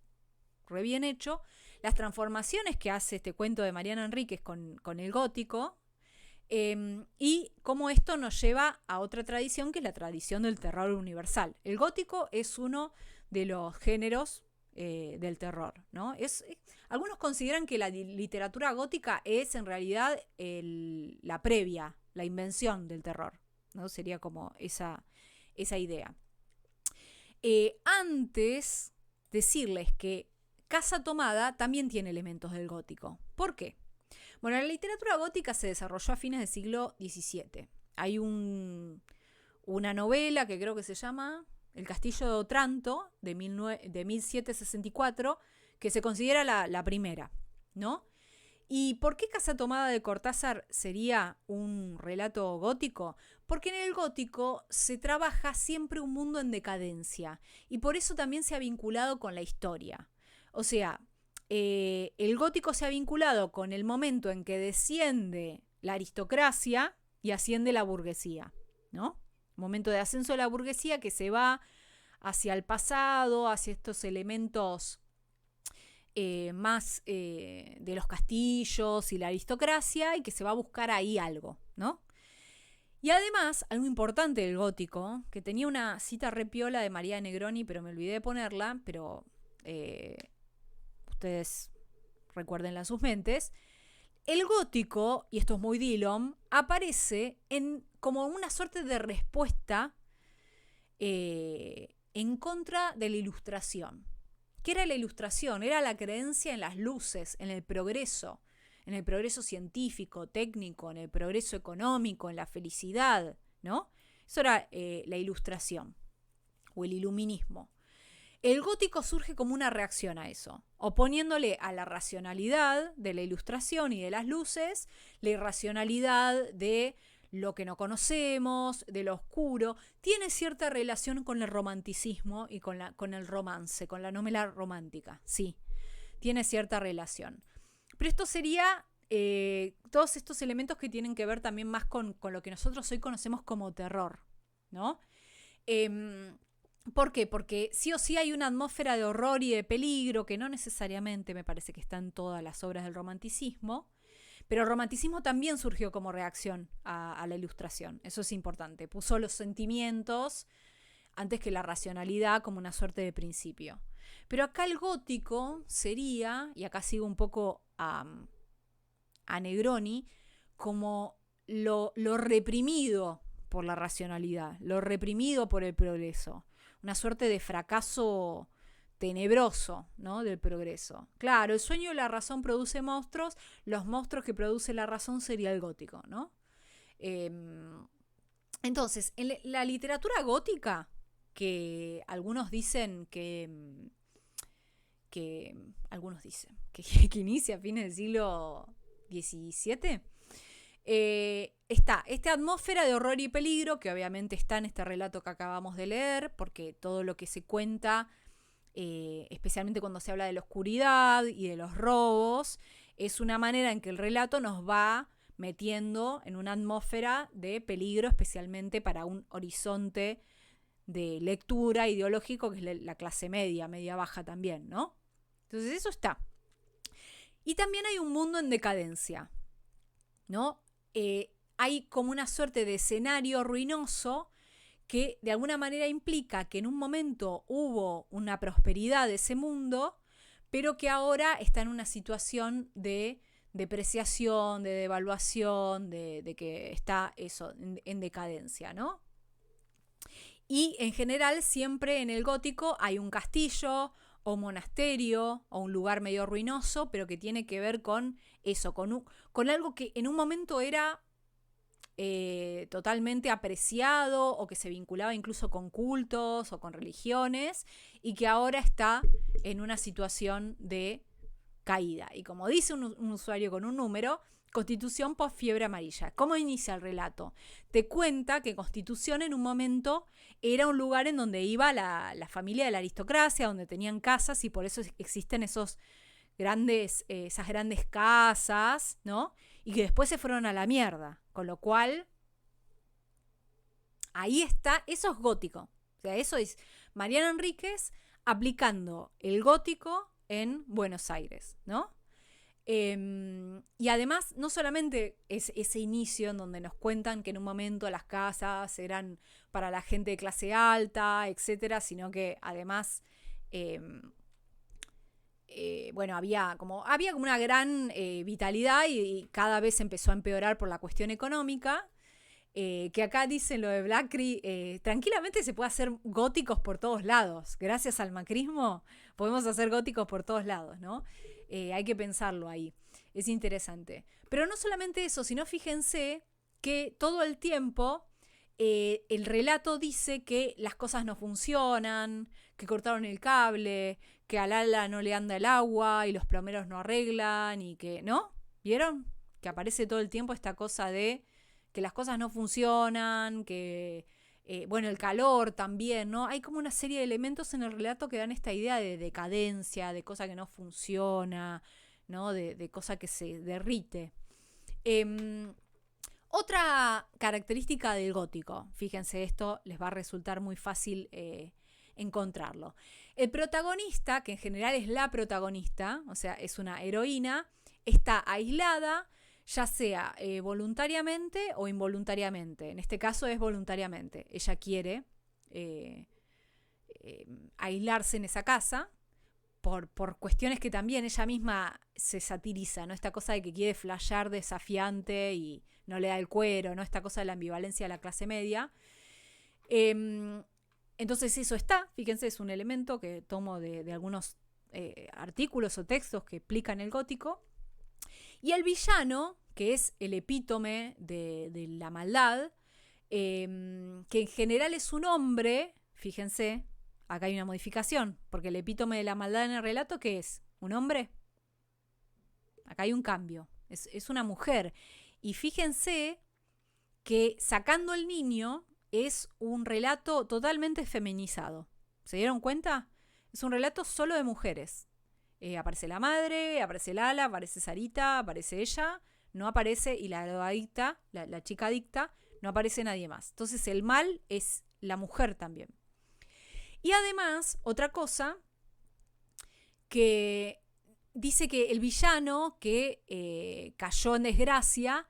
re bien hecho, las transformaciones que hace este cuento de Mariana Enríquez con el gótico, y cómo esto nos lleva a otra tradición, que es la tradición del terror universal. El gótico es uno de los géneros del terror, ¿no? Algunos consideran que la literatura gótica es en realidad la previa, la invención del terror, ¿no? Sería como esa idea. Antes, decirles que Casa Tomada también tiene elementos del gótico. ¿Por qué? Bueno, la literatura gótica se desarrolló a fines del siglo XVII. Hay una novela que creo que se llama El Castillo de Otranto, de 1764, que se considera la primera, ¿no? ¿Y por qué Casa Tomada de Cortázar sería un relato gótico? Porque en el gótico se trabaja siempre un mundo en decadencia, y por eso también se ha vinculado con la historia. O sea, el gótico se ha vinculado con el momento en que desciende la aristocracia y asciende la burguesía, ¿no? Momento de ascenso de la burguesía que se va hacia el pasado, hacia estos elementos más de los castillos y la aristocracia, y que se va a buscar ahí algo, ¿no? Y además, algo importante del gótico, que tenía una cita re piola de María Negroni, pero me olvidé de ponerla, pero ustedes recuérdenla en sus mentes. El gótico, y esto es muy Dillon, aparece como una suerte de respuesta en contra de la ilustración. ¿Qué era la ilustración? Era la creencia en las luces, en el progreso científico, técnico, en el progreso económico, en la felicidad, ¿no? Eso era la ilustración o el iluminismo. El gótico surge como una reacción a eso, oponiéndole a la racionalidad de la ilustración y de las luces, la irracionalidad de lo que no conocemos, de lo oscuro. Tiene cierta relación con el romanticismo y con el romance, con la novela romántica, sí, tiene cierta relación. Pero esto sería todos estos elementos que tienen que ver también más con lo que nosotros hoy conocemos como terror, ¿no? ¿Por qué? Porque sí o sí hay una atmósfera de horror y de peligro que no necesariamente me parece que está en todas las obras del romanticismo, pero el romanticismo también surgió como reacción a la ilustración, eso es importante, puso los sentimientos antes que la racionalidad como una suerte de principio. Pero acá el gótico sería, y acá sigo un poco a Negroni, como lo reprimido por la racionalidad, lo reprimido por el progreso, una suerte de fracaso tenebroso, ¿no? Del progreso. Claro, el sueño de la razón produce monstruos, los monstruos que produce la razón sería el gótico, ¿no? Entonces, en la literatura gótica, que algunos dicen que inicia a fines del siglo XVII, está esta atmósfera de horror y peligro que obviamente está en este relato que acabamos de leer, porque todo lo que se cuenta, especialmente cuando se habla de la oscuridad y de los robos, es una manera en que el relato nos va metiendo en una atmósfera de peligro, especialmente para un horizonte de lectura ideológico que es la clase media, media baja también, ¿no? Entonces eso está. Y también hay un mundo en decadencia, ¿no? Hay como una suerte de escenario ruinoso que de alguna manera implica que en un momento hubo una prosperidad de ese mundo, pero que ahora está en una situación de depreciación, de devaluación, de que está eso, en decadencia, ¿no? Y en general siempre en el gótico hay un castillo o un monasterio o un lugar medio ruinoso, pero que tiene que ver con eso, con algo que en un momento era totalmente apreciado o que se vinculaba incluso con cultos o con religiones y que ahora está en una situación de caída. Y como dice un usuario con un número, Constitución post fiebre amarilla. ¿Cómo inicia el relato? Te cuenta que Constitución en un momento era un lugar en donde iba la familia de la aristocracia, donde tenían casas y por eso existen esas grandes casas, ¿no? Y que después se fueron a la mierda. Con lo cual, ahí está, eso es gótico. O sea, eso es Mariana Enríquez aplicando el gótico en Buenos Aires, ¿no? Y además, no solamente es ese inicio en donde nos cuentan que en un momento las casas eran para la gente de clase alta, etcétera, sino que además, había como una gran vitalidad y cada vez empezó a empeorar por la cuestión económica. Que acá dicen lo de Blackery, tranquilamente se puede hacer góticos por todos lados. Gracias al macrismo podemos hacer góticos por todos lados, ¿no? Hay que pensarlo ahí. Es interesante. Pero no solamente eso, sino fíjense que todo el tiempo el relato dice que las cosas no funcionan, que cortaron el cable, que al ala no le anda el agua y los plomeros no arreglan y que, ¿no? ¿Vieron? Que aparece todo el tiempo esta cosa de que las cosas no funcionan, que, el calor también, ¿no? Hay como una serie de elementos en el relato que dan esta idea de decadencia, de cosa que no funciona, ¿no? De cosa que se derrite. Otra característica del gótico, fíjense, esto les va a resultar muy fácil encontrarlo. El protagonista, que en general es la protagonista, o sea, es una heroína, está aislada, ya sea voluntariamente o involuntariamente. En este caso es voluntariamente. Ella quiere aislarse en esa casa por cuestiones que también ella misma se satiriza, ¿no? Esta cosa de que quiere flashear desafiante y no le da el cuero, ¿no? Esta cosa de la ambivalencia de la clase media. Entonces eso está, fíjense, es un elemento que tomo de algunos artículos o textos que explican el gótico. Y el villano, que es el epítome de la maldad, que en general es un hombre, fíjense, acá hay una modificación, porque el epítome de la maldad en el relato, ¿qué es? ¿Un hombre? Acá hay un cambio, es una mujer. Y fíjense que sacando el niño es un relato totalmente feminizado. ¿Se dieron cuenta? Es un relato solo de mujeres. Aparece la madre, aparece Lala, aparece Sarita, aparece ella, no aparece, y la adicta, la chica adicta, no aparece nadie más. Entonces el mal es la mujer también. Y además, otra cosa, que dice que el villano que cayó en desgracia,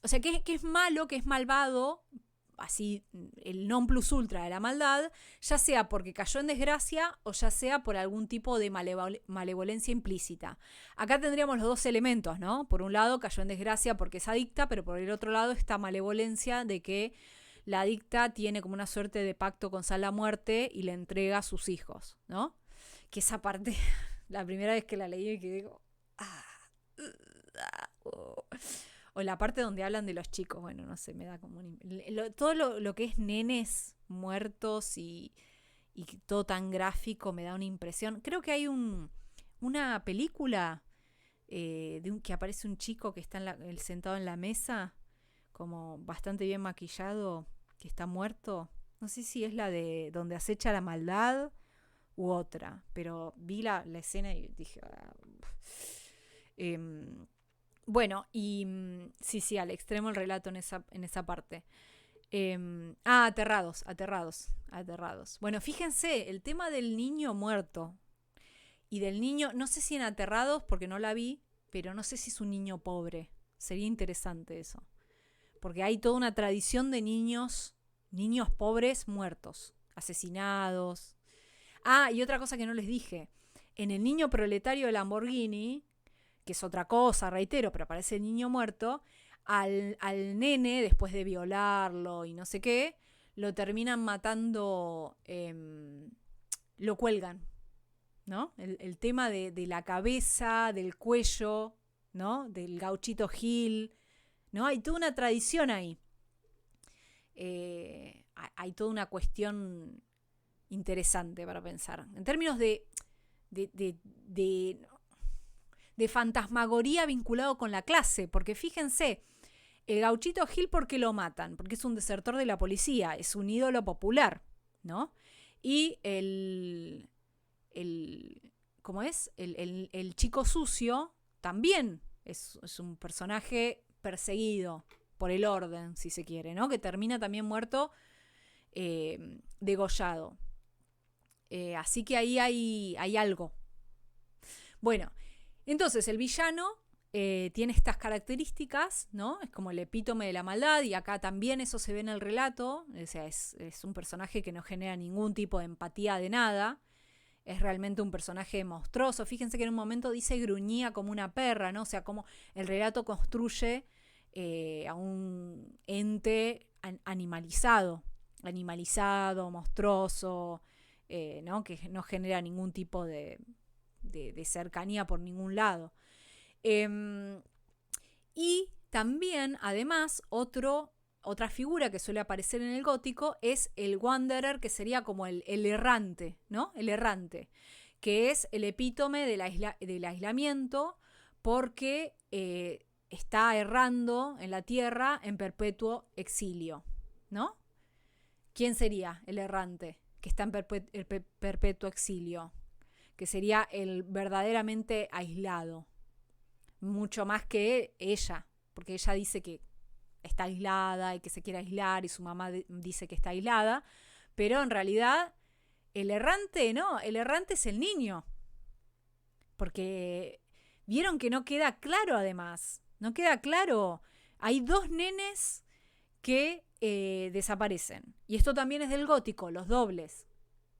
o sea, que es malo, que es malvado, así el non plus ultra de la maldad, ya sea porque cayó en desgracia o ya sea por algún tipo de malevolencia implícita. Acá tendríamos los dos elementos, ¿no? Por un lado cayó en desgracia porque es adicta, pero por el otro lado esta malevolencia de que la adicta tiene como una suerte de pacto con la muerte y le entrega a sus hijos, ¿no? Que esa parte, la primera vez que la leí, que digo, o la parte donde hablan de los chicos, bueno, no sé, me da como todo lo que es nenes muertos y todo tan gráfico me da una impresión. Creo que hay una película que aparece un chico que está sentado en la mesa, como bastante bien maquillado, que está muerto. No sé si es la de donde acecha la maldad u otra, pero vi la escena y dije... bueno, y sí, al extremo el relato en esa parte. Aterrados. Bueno, fíjense, el tema del niño muerto y del niño, no sé si en Aterrados, porque no la vi, pero no sé si es un niño pobre. Sería interesante eso. Porque hay toda una tradición de niños pobres muertos, asesinados. Y otra cosa que no les dije. En el niño proletario de Lamborghini, que es otra cosa, reitero, pero aparece el niño muerto, al nene, después de violarlo y no sé qué, lo terminan matando, lo cuelgan, ¿no? El tema de la cabeza, del cuello, ¿no? Del gauchito Gil, ¿no? Hay toda una tradición ahí. Hay toda una cuestión interesante para pensar. En términos de fantasmagoría vinculado con la clase, porque fíjense, el gauchito Gil, ¿por qué lo matan? Porque es un desertor de la policía, es un ídolo popular, ¿no? Y ¿cómo es? El chico sucio también es un personaje perseguido por el orden, si se quiere, ¿no? Que termina también muerto, degollado. Así que ahí hay algo. Bueno, entonces el villano tiene estas características, ¿no? Es como el epítome de la maldad, y acá también eso se ve en el relato. O sea, es un personaje que no genera ningún tipo de empatía de nada. Es realmente un personaje monstruoso. Fíjense que en un momento dice gruñía como una perra, ¿no? O sea, como el relato construye a un ente animalizado, monstruoso, ¿no? Que no genera ningún tipo de cercanía por ningún lado. Y también, además, otra figura que suele aparecer en el gótico es el wanderer, que sería como el errante, ¿no? El errante, que es el epítome del aislamiento, porque está errando en la tierra en perpetuo exilio, ¿no? ¿Quién sería el errante que está en perpetuo exilio? Que sería el verdaderamente aislado, mucho más que ella, porque ella dice que está aislada y que se quiere aislar, y su mamá dice que está aislada, pero en realidad el errante, ¿no? El errante es el niño, porque Vieron que no queda claro además, no queda claro. Hay 2 nenes que desaparecen. Y esto también es del gótico, los dobles.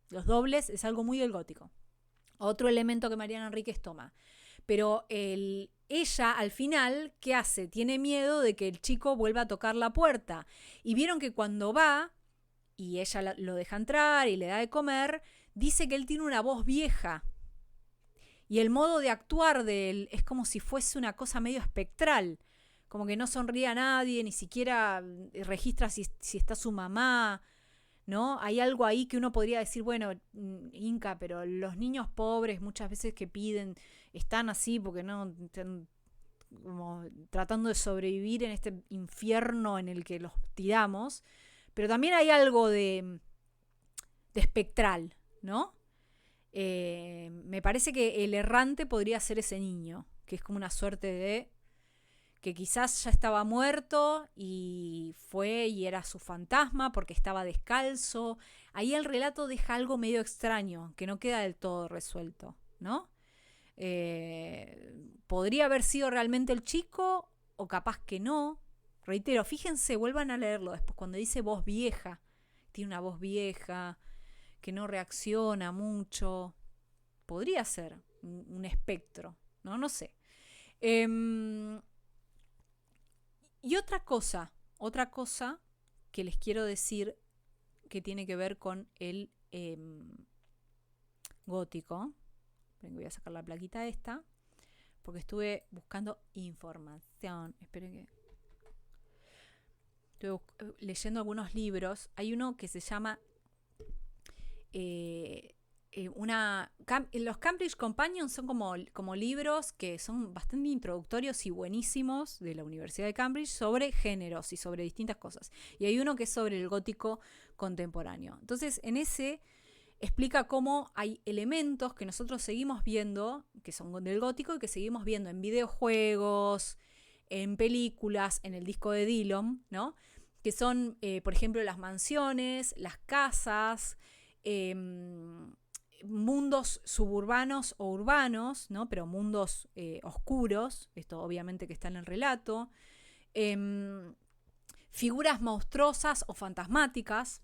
Los dobles es algo muy del gótico. Otro elemento que Mariana Enríquez toma. Pero ella al final, ¿qué hace? Tiene miedo de que el chico vuelva a tocar la puerta. Y vieron que cuando va, y ella lo deja entrar y le da de comer, dice que él tiene una voz vieja. Y el modo de actuar de él es como si fuese una cosa medio espectral. Como que no sonríe a nadie, ni siquiera registra si está su mamá, ¿no? Hay algo ahí que uno podría decir, bueno, Inca, pero los niños pobres muchas veces que piden están así porque no están como tratando de sobrevivir en este infierno en el que los tiramos. Pero también hay algo de espectral, ¿no? Me parece que el errante podría ser ese niño, que es como una suerte de que quizás ya estaba muerto y fue y era su fantasma porque estaba descalzo. Ahí el relato deja algo medio extraño, que no queda del todo resuelto, ¿no? Podría haber sido realmente el chico o capaz que no. Reitero, fíjense, vuelvan a leerlo después cuando dice voz vieja. Tiene una voz vieja, que no reacciona mucho. Podría ser un espectro, ¿no? No sé. Y otra cosa que les quiero decir que tiene que ver con el gótico. Voy a sacar la plaquita esta, porque estuve buscando información. Esperen que... Estuve leyendo algunos libros. Hay uno que se llama... los Cambridge Companions son como libros que son bastante introductorios y buenísimos de la Universidad de Cambridge sobre géneros y sobre distintas cosas. Y hay uno que es sobre el gótico contemporáneo. Entonces, en ese explica cómo hay elementos que nosotros seguimos viendo, que son del gótico y que seguimos viendo en videojuegos, en películas, en el disco de Dylan, ¿no? Que son, por ejemplo, las mansiones, las casas, mundos suburbanos o urbanos, ¿no? Pero mundos oscuros, esto obviamente que está en el relato, figuras monstruosas o fantasmáticas.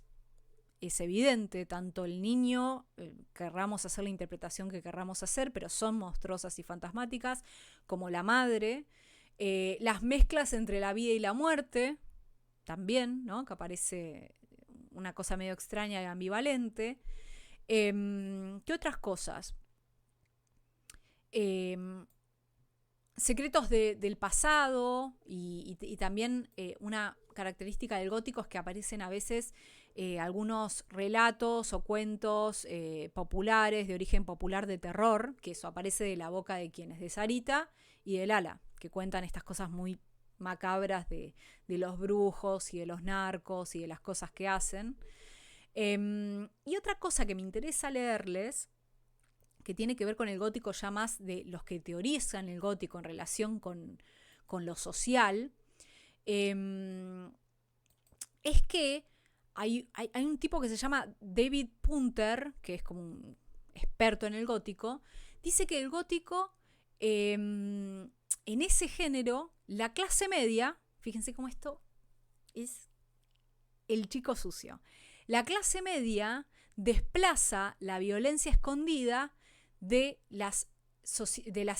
Es evidente, tanto el niño, querramos hacer la interpretación que querramos hacer, pero son monstruosas y fantasmáticas, como la madre, las mezclas entre la vida y la muerte, también, ¿no? Que aparece una cosa medio extraña y ambivalente. ¿Qué otras cosas? Secretos del pasado y también una característica del gótico es que aparecen a veces algunos relatos o cuentos populares, de origen popular de terror, que eso aparece de la boca de quienes, de Sarita y de Lala, que cuentan estas cosas muy macabras de los brujos y de los narcos y de las cosas que hacen. Y otra cosa que me interesa leerles, que tiene que ver con el gótico ya más de los que teorizan el gótico en relación con lo social, es que hay un tipo que se llama David Punter, que es como un experto en el gótico, dice que el gótico, en ese género, la clase media, fíjense cómo esto es el chico sucio, la clase media desplaza la violencia escondida de las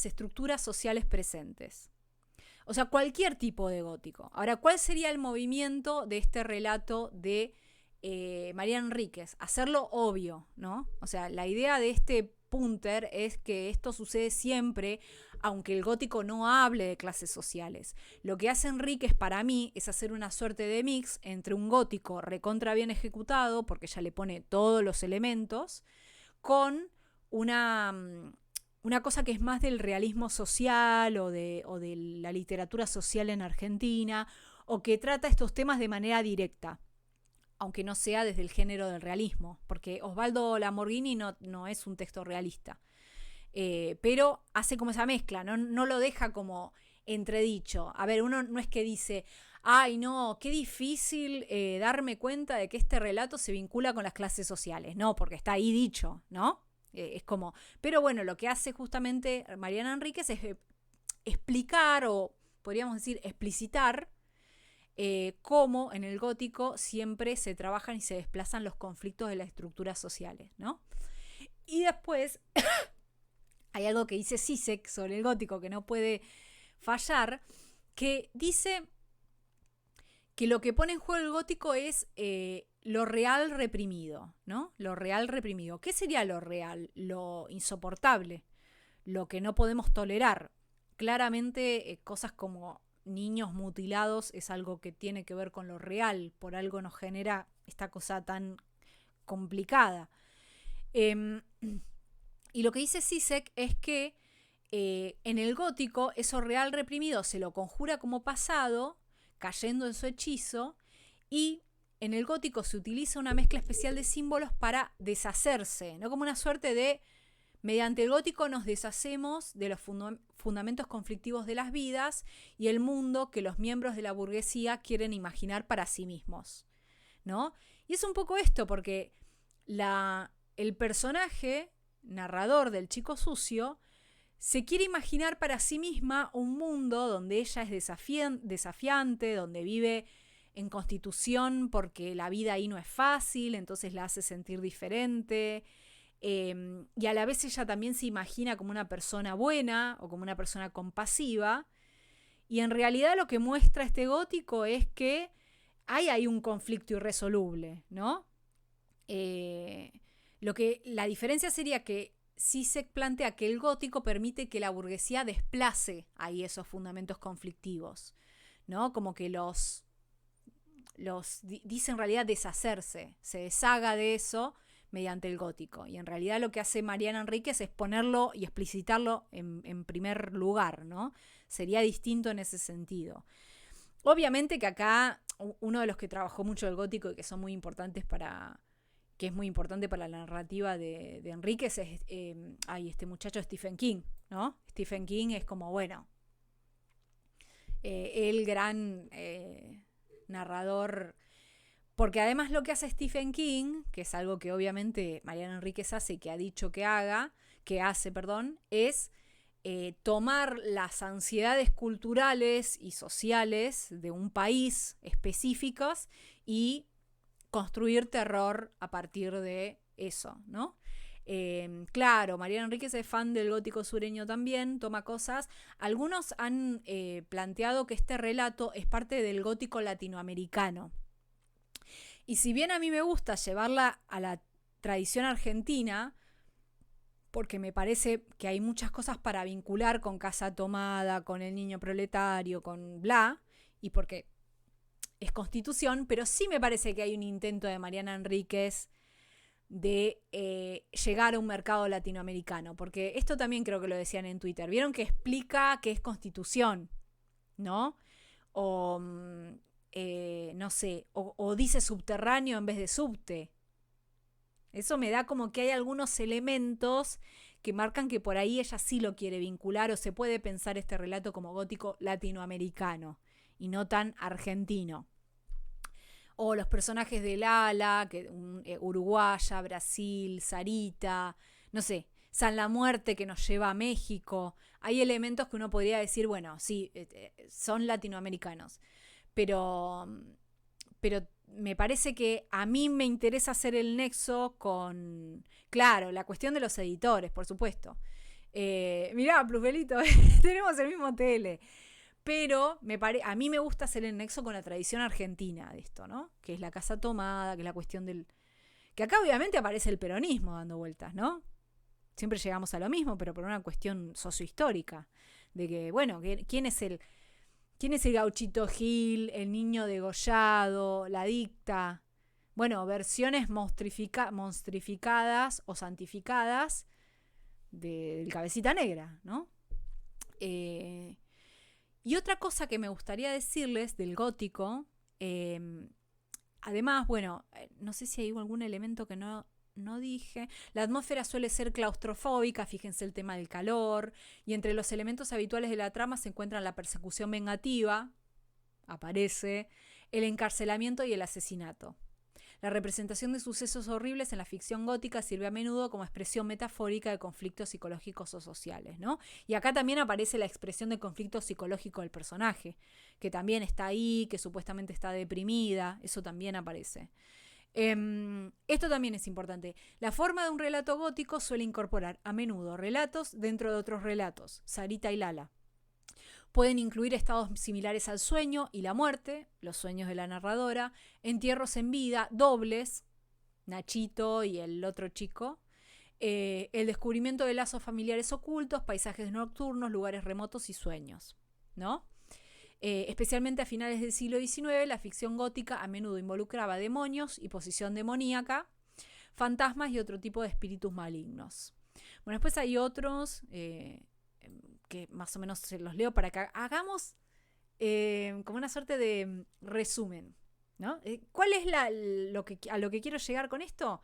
estructuras sociales presentes. O sea, cualquier tipo de gótico. Ahora, ¿cuál sería el movimiento de este relato de Mariana Enríquez? Hacerlo obvio, ¿no? O sea, la idea de este Punter es que esto sucede siempre, aunque el gótico no hable de clases sociales. Lo que hace Enríquez para mí es hacer una suerte de mix entre un gótico recontra bien ejecutado, porque ya le pone todos los elementos, con una cosa que es más del realismo social o de la literatura social en Argentina, o que trata estos temas de manera directa, aunque no sea desde el género del realismo, porque Osvaldo Lamborghini no es un texto realista, pero hace como esa mezcla, no lo deja como entredicho. A ver, uno no es que dice, ay no, qué difícil darme cuenta de que este relato se vincula con las clases sociales, no, porque está ahí dicho, ¿no? Es como, pero bueno, lo que hace justamente Mariana Enríquez es explicar, o podríamos decir explicitar, cómo en el gótico siempre se trabajan y se desplazan los conflictos de las estructuras sociales, ¿no? Y después hay algo que dice Zizek sobre el gótico que no puede fallar, que dice que lo que pone en juego el gótico es lo real reprimido, ¿no? Lo real reprimido. ¿Qué sería lo real? Lo insoportable, lo que no podemos tolerar. Claramente cosas como niños mutilados es algo que tiene que ver con lo real, por algo nos genera esta cosa tan complicada. Y lo que dice Zizek es que en el gótico eso real reprimido se lo conjura como pasado, cayendo en su hechizo, y en el gótico se utiliza una mezcla especial de símbolos para deshacerse, ¿no? Como una suerte de, mediante el gótico nos deshacemos de los fundamentos conflictivos de las vidas y el mundo que los miembros de la burguesía quieren imaginar para sí mismos, ¿no? Y es un poco esto, porque el personaje narrador del Chico Sucio se quiere imaginar para sí misma un mundo donde ella es desafiante, donde vive en Constitución porque la vida ahí no es fácil, entonces la hace sentir diferente. Y a la vez ella también se imagina como una persona buena o como una persona compasiva. Y en realidad lo que muestra este gótico es que hay un conflicto irresoluble, ¿no? La diferencia sería que Zizek plantea que el gótico permite que la burguesía desplace ahí esos fundamentos conflictivos, ¿no? Como que dice en realidad deshacerse, se deshaga de eso mediante el gótico. Y en realidad lo que hace Mariana Enríquez es ponerlo y explicitarlo en primer lugar, ¿no? Sería distinto en ese sentido. Obviamente que acá uno de los que trabajó mucho el gótico y que son muy importantes que es muy importante para la narrativa de Enríquez es este muchacho Stephen King, ¿no? Stephen King es como, bueno, el gran narrador, porque además lo que hace Stephen King, que es algo que obviamente Mariana Enríquez hace y que ha dicho que hace, es tomar las ansiedades culturales y sociales de un país específicas y construir terror a partir de eso, ¿no? Claro, Mariana Enríquez es fan del gótico sureño también, toma cosas. Algunos han planteado que este relato es parte del gótico latinoamericano. Y si bien a mí me gusta llevarla a la tradición argentina, porque me parece que hay muchas cosas para vincular con Casa Tomada, con El Niño Proletario, con bla, y porque es Constitución, pero sí me parece que hay un intento de Mariana Enríquez de llegar a un mercado latinoamericano, porque esto también creo que lo decían en Twitter, vieron que explica que es Constitución, ¿no? O no sé, o dice subterráneo en vez de subte. Eso me da como que hay algunos elementos que marcan que por ahí ella sí lo quiere vincular, o se puede pensar este relato como gótico latinoamericano y no tan argentino. O los personajes de Lala, uruguaya, Brasil, Sarita, no sé, San La Muerte que nos lleva a México. Hay elementos que uno podría decir, bueno, sí, son latinoamericanos. Pero me parece que a mí me interesa hacer el nexo con, claro, la cuestión de los editores, por supuesto. Mirá, Plufelito, tenemos el mismo tele. Pero a mí me gusta hacer el nexo con la tradición argentina de esto, ¿no? Que es la Casa Tomada, que es la cuestión del... Que acá obviamente aparece el peronismo dando vueltas, ¿no? Siempre llegamos a lo mismo, pero por una cuestión sociohistórica. De que, bueno, ¿quién es el Gauchito Gil, el niño degollado, la dicta? Bueno, versiones monstrificadas o santificadas del Cabecita Negra, ¿no? Y otra cosa que me gustaría decirles del gótico, además, bueno, no sé si hay algún elemento que no dije. La atmósfera suele ser claustrofóbica, fíjense el tema del calor, y entre los elementos habituales de la trama se encuentran la persecución vengativa, aparece, el encarcelamiento y el asesinato. La representación de sucesos horribles en la ficción gótica sirve a menudo como expresión metafórica de conflictos psicológicos o sociales, ¿no? Y acá también aparece la expresión de conflicto psicológico del personaje, que también está ahí, que supuestamente está deprimida, eso también aparece. Esto también es importante. La forma de un relato gótico suele incorporar a menudo relatos dentro de otros relatos, Sarita y Lala. Pueden incluir estados similares al sueño y la muerte, los sueños de la narradora, entierros en vida, dobles, Nachito y el otro chico, el descubrimiento de lazos familiares ocultos, paisajes nocturnos, lugares remotos y sueños, ¿no? Especialmente a finales del siglo XIX, la ficción gótica a menudo involucraba demonios y posesión demoníaca, fantasmas y otro tipo de espíritus malignos. Bueno, después hay otros que más o menos se los leo para que hagamos como una suerte de resumen, ¿no? ¿Cuál es a lo que quiero llegar con esto?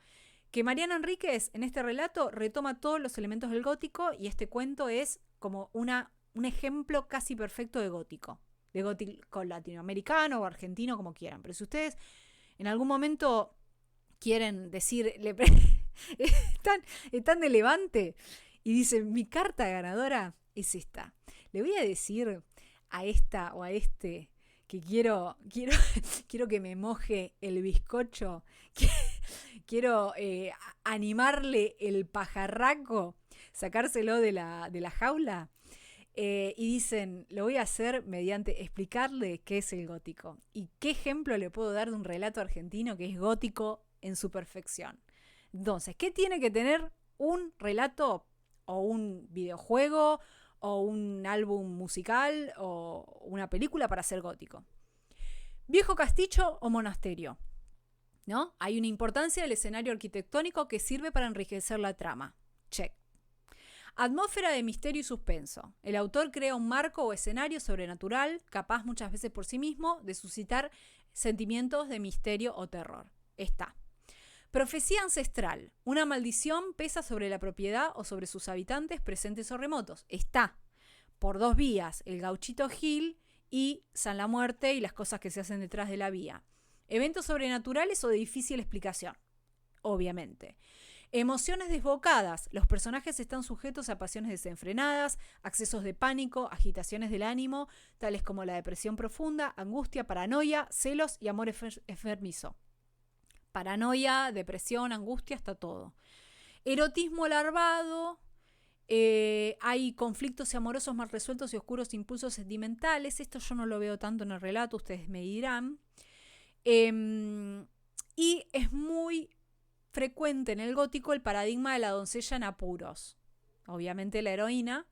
Que Mariana Enríquez en este relato retoma todos los elementos del gótico y este cuento es como un ejemplo casi perfecto de gótico latinoamericano o argentino, como quieran. Pero si ustedes en algún momento quieren decir, están de levante y dicen, mi carta ganadora es esta. Le voy a decir a esta o a este que quiero que me moje el bizcocho, quiero animarle el pajarraco, sacárselo de la jaula. Y dicen, lo voy a hacer mediante explicarle qué es el gótico y qué ejemplo le puedo dar de un relato argentino que es gótico en su perfección. Entonces, ¿qué tiene que tener un relato o un videojuego o un álbum musical o una película para ser gótico? Viejo castillo o monasterio, ¿no? Hay una importancia del escenario arquitectónico que sirve para enriquecer la trama. Check. Atmósfera de misterio y suspenso. El autor crea un marco o escenario sobrenatural, capaz muchas veces por sí mismo de suscitar sentimientos de misterio o terror. Está. Profecía ancestral. Una maldición pesa sobre la propiedad o sobre sus habitantes presentes o remotos. Está. Por dos vías, el Gauchito Gil y San la Muerte y las cosas que se hacen detrás de la vía. Eventos sobrenaturales o de difícil explicación. Obviamente. Emociones desbocadas. Los personajes están sujetos a pasiones desenfrenadas, accesos de pánico, agitaciones del ánimo, tales como la depresión profunda, angustia, paranoia, celos y amor enfermizo. Paranoia, depresión, angustia, está todo. Erotismo larvado. Hay conflictos amorosos mal resueltos y oscuros impulsos sentimentales. Esto yo no lo veo tanto en el relato, ustedes me dirán. Y es muy frecuente en el gótico el paradigma de la doncella en apuros. Obviamente la heroína.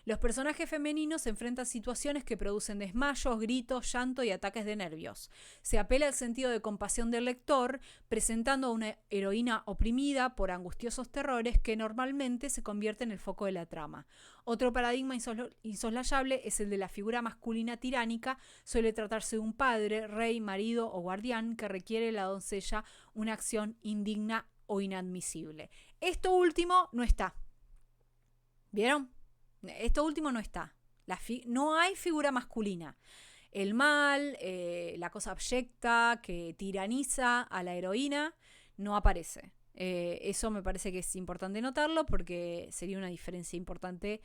Los personajes femeninos se enfrentan a situaciones que producen desmayos, gritos, llanto y ataques de nervios. Se apela al sentido de compasión del lector, presentando a una heroína oprimida por angustiosos terrores que normalmente se convierte en el foco de la trama. Otro paradigma insoslayable es el de la figura masculina tiránica. Suele tratarse de un padre, rey, marido o guardián que requiere de la doncella una acción indigna o inadmisible. Esto último no está. ¿Vieron? Esto último no está. No hay figura masculina. El mal, la cosa abyecta que tiraniza a la heroína, no aparece. Eso me parece que es importante notarlo porque sería una diferencia importante.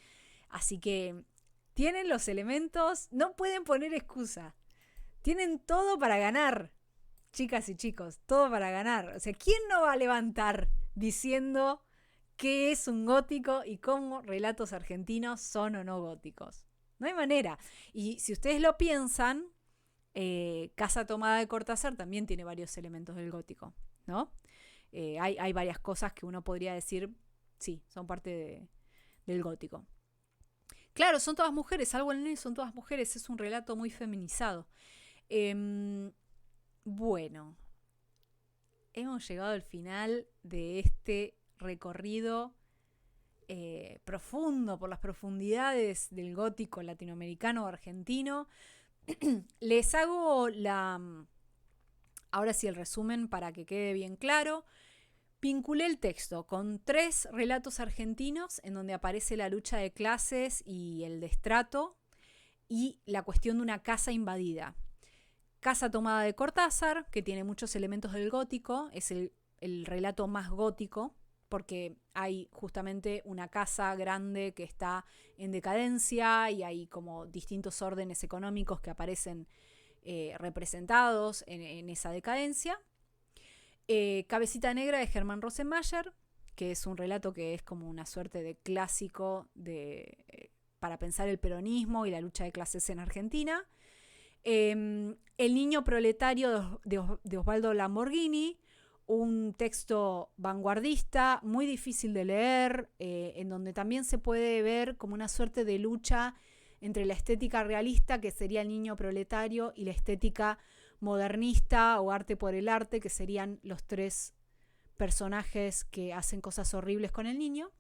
Así que tienen los elementos, no pueden poner excusa. Tienen todo para ganar, chicas y chicos, todo para ganar. O sea, ¿quién no va a levantar diciendo qué es un gótico y cómo relatos argentinos son o no góticos? No hay manera. Y si ustedes lo piensan, Casa Tomada de Cortázar también tiene varios elementos del gótico, ¿no? Hay varias cosas que uno podría decir, sí, son parte del gótico. Claro, son todas mujeres, algo en él son todas mujeres, es un relato muy feminizado. Bueno, hemos llegado al final de este recorrido profundo por las profundidades del gótico latinoamericano o argentino. Les hago ahora sí el resumen para que quede bien claro. Vinculé el texto con 3 relatos argentinos en donde aparece la lucha de clases y el destrato y la cuestión de una casa invadida. Casa Tomada de Cortázar, que tiene muchos elementos del gótico, es el relato más gótico, porque hay justamente una casa grande que está en decadencia y hay como distintos órdenes económicos que aparecen representados en esa decadencia. Cabecita Negra de Germán Rosenmayer, que es un relato que es como una suerte de clásico para pensar el peronismo y la lucha de clases en Argentina. El niño proletario de Osvaldo Lamborghini, un texto vanguardista, muy difícil de leer, en donde también se puede ver como una suerte de lucha entre la estética realista, que sería el niño proletario, y la estética modernista o arte por el arte, que serían los tres personajes que hacen cosas horribles con el niño.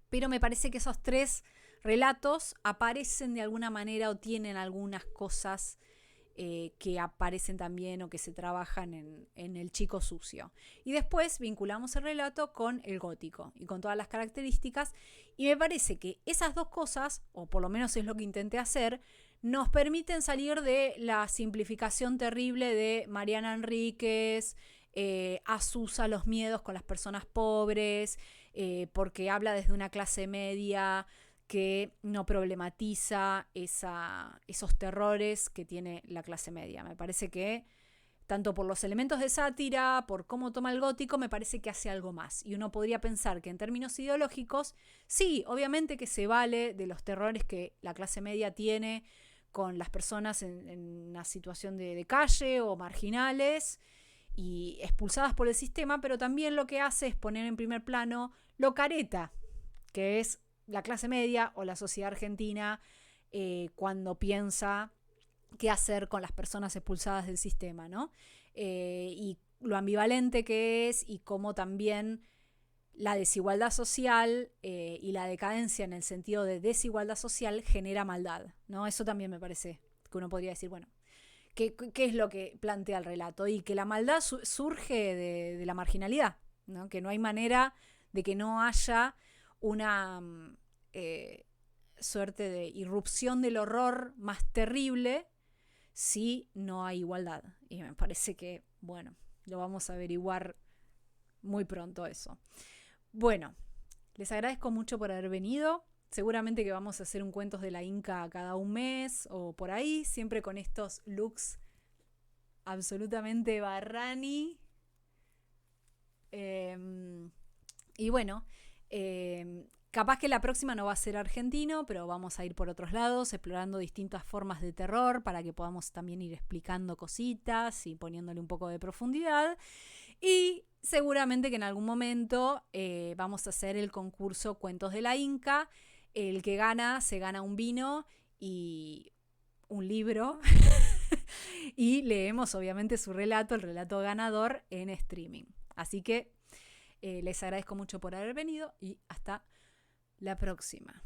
Pero me parece que esos tres relatos aparecen de alguna manera o tienen algunas cosas que aparecen también o que se trabajan en El Chico Sucio. Y después vinculamos el relato con el gótico y con todas las características, y me parece que esas dos cosas, o por lo menos es lo que intenté hacer, nos permiten salir de la simplificación terrible de Mariana Enríquez, asusa los miedos con las personas pobres, porque habla desde una clase media que no problematiza esos terrores que tiene la clase media. Me parece que, tanto por los elementos de sátira, por cómo toma el gótico, me parece que hace algo más. Y uno podría pensar que en términos ideológicos, sí, obviamente que se vale de los terrores que la clase media tiene con las personas en una situación de calle o marginales y expulsadas por el sistema, pero también lo que hace es poner en primer plano lo careta, que es la clase media o la sociedad argentina cuando piensa qué hacer con las personas expulsadas del sistema, ¿no? Y lo ambivalente que es y cómo también la desigualdad social y la decadencia en el sentido de desigualdad social genera maldad, ¿no? Eso también me parece que uno podría decir, bueno, ¿qué es lo que plantea el relato? Y que la maldad surge de la marginalidad, ¿no? Que no hay manera de que no haya una suerte de irrupción del horror más terrible si no hay igualdad. Y me parece que, bueno, lo vamos a averiguar muy pronto eso. Bueno, les agradezco mucho por haber venido. Seguramente que vamos a hacer un Cuentos de la Inca cada un mes o por ahí, siempre con estos looks absolutamente Barrani. Y bueno, capaz que la próxima no va a ser argentino, pero vamos a ir por otros lados, explorando distintas formas de terror para que podamos también ir explicando cositas y poniéndole un poco de profundidad. Y seguramente que en algún momento vamos a hacer el concurso Cuentos de la Inca. El que gana, se gana un vino y un libro. Y leemos obviamente su relato, el relato ganador, en streaming. Así que les agradezco mucho por haber venido y hasta la próxima.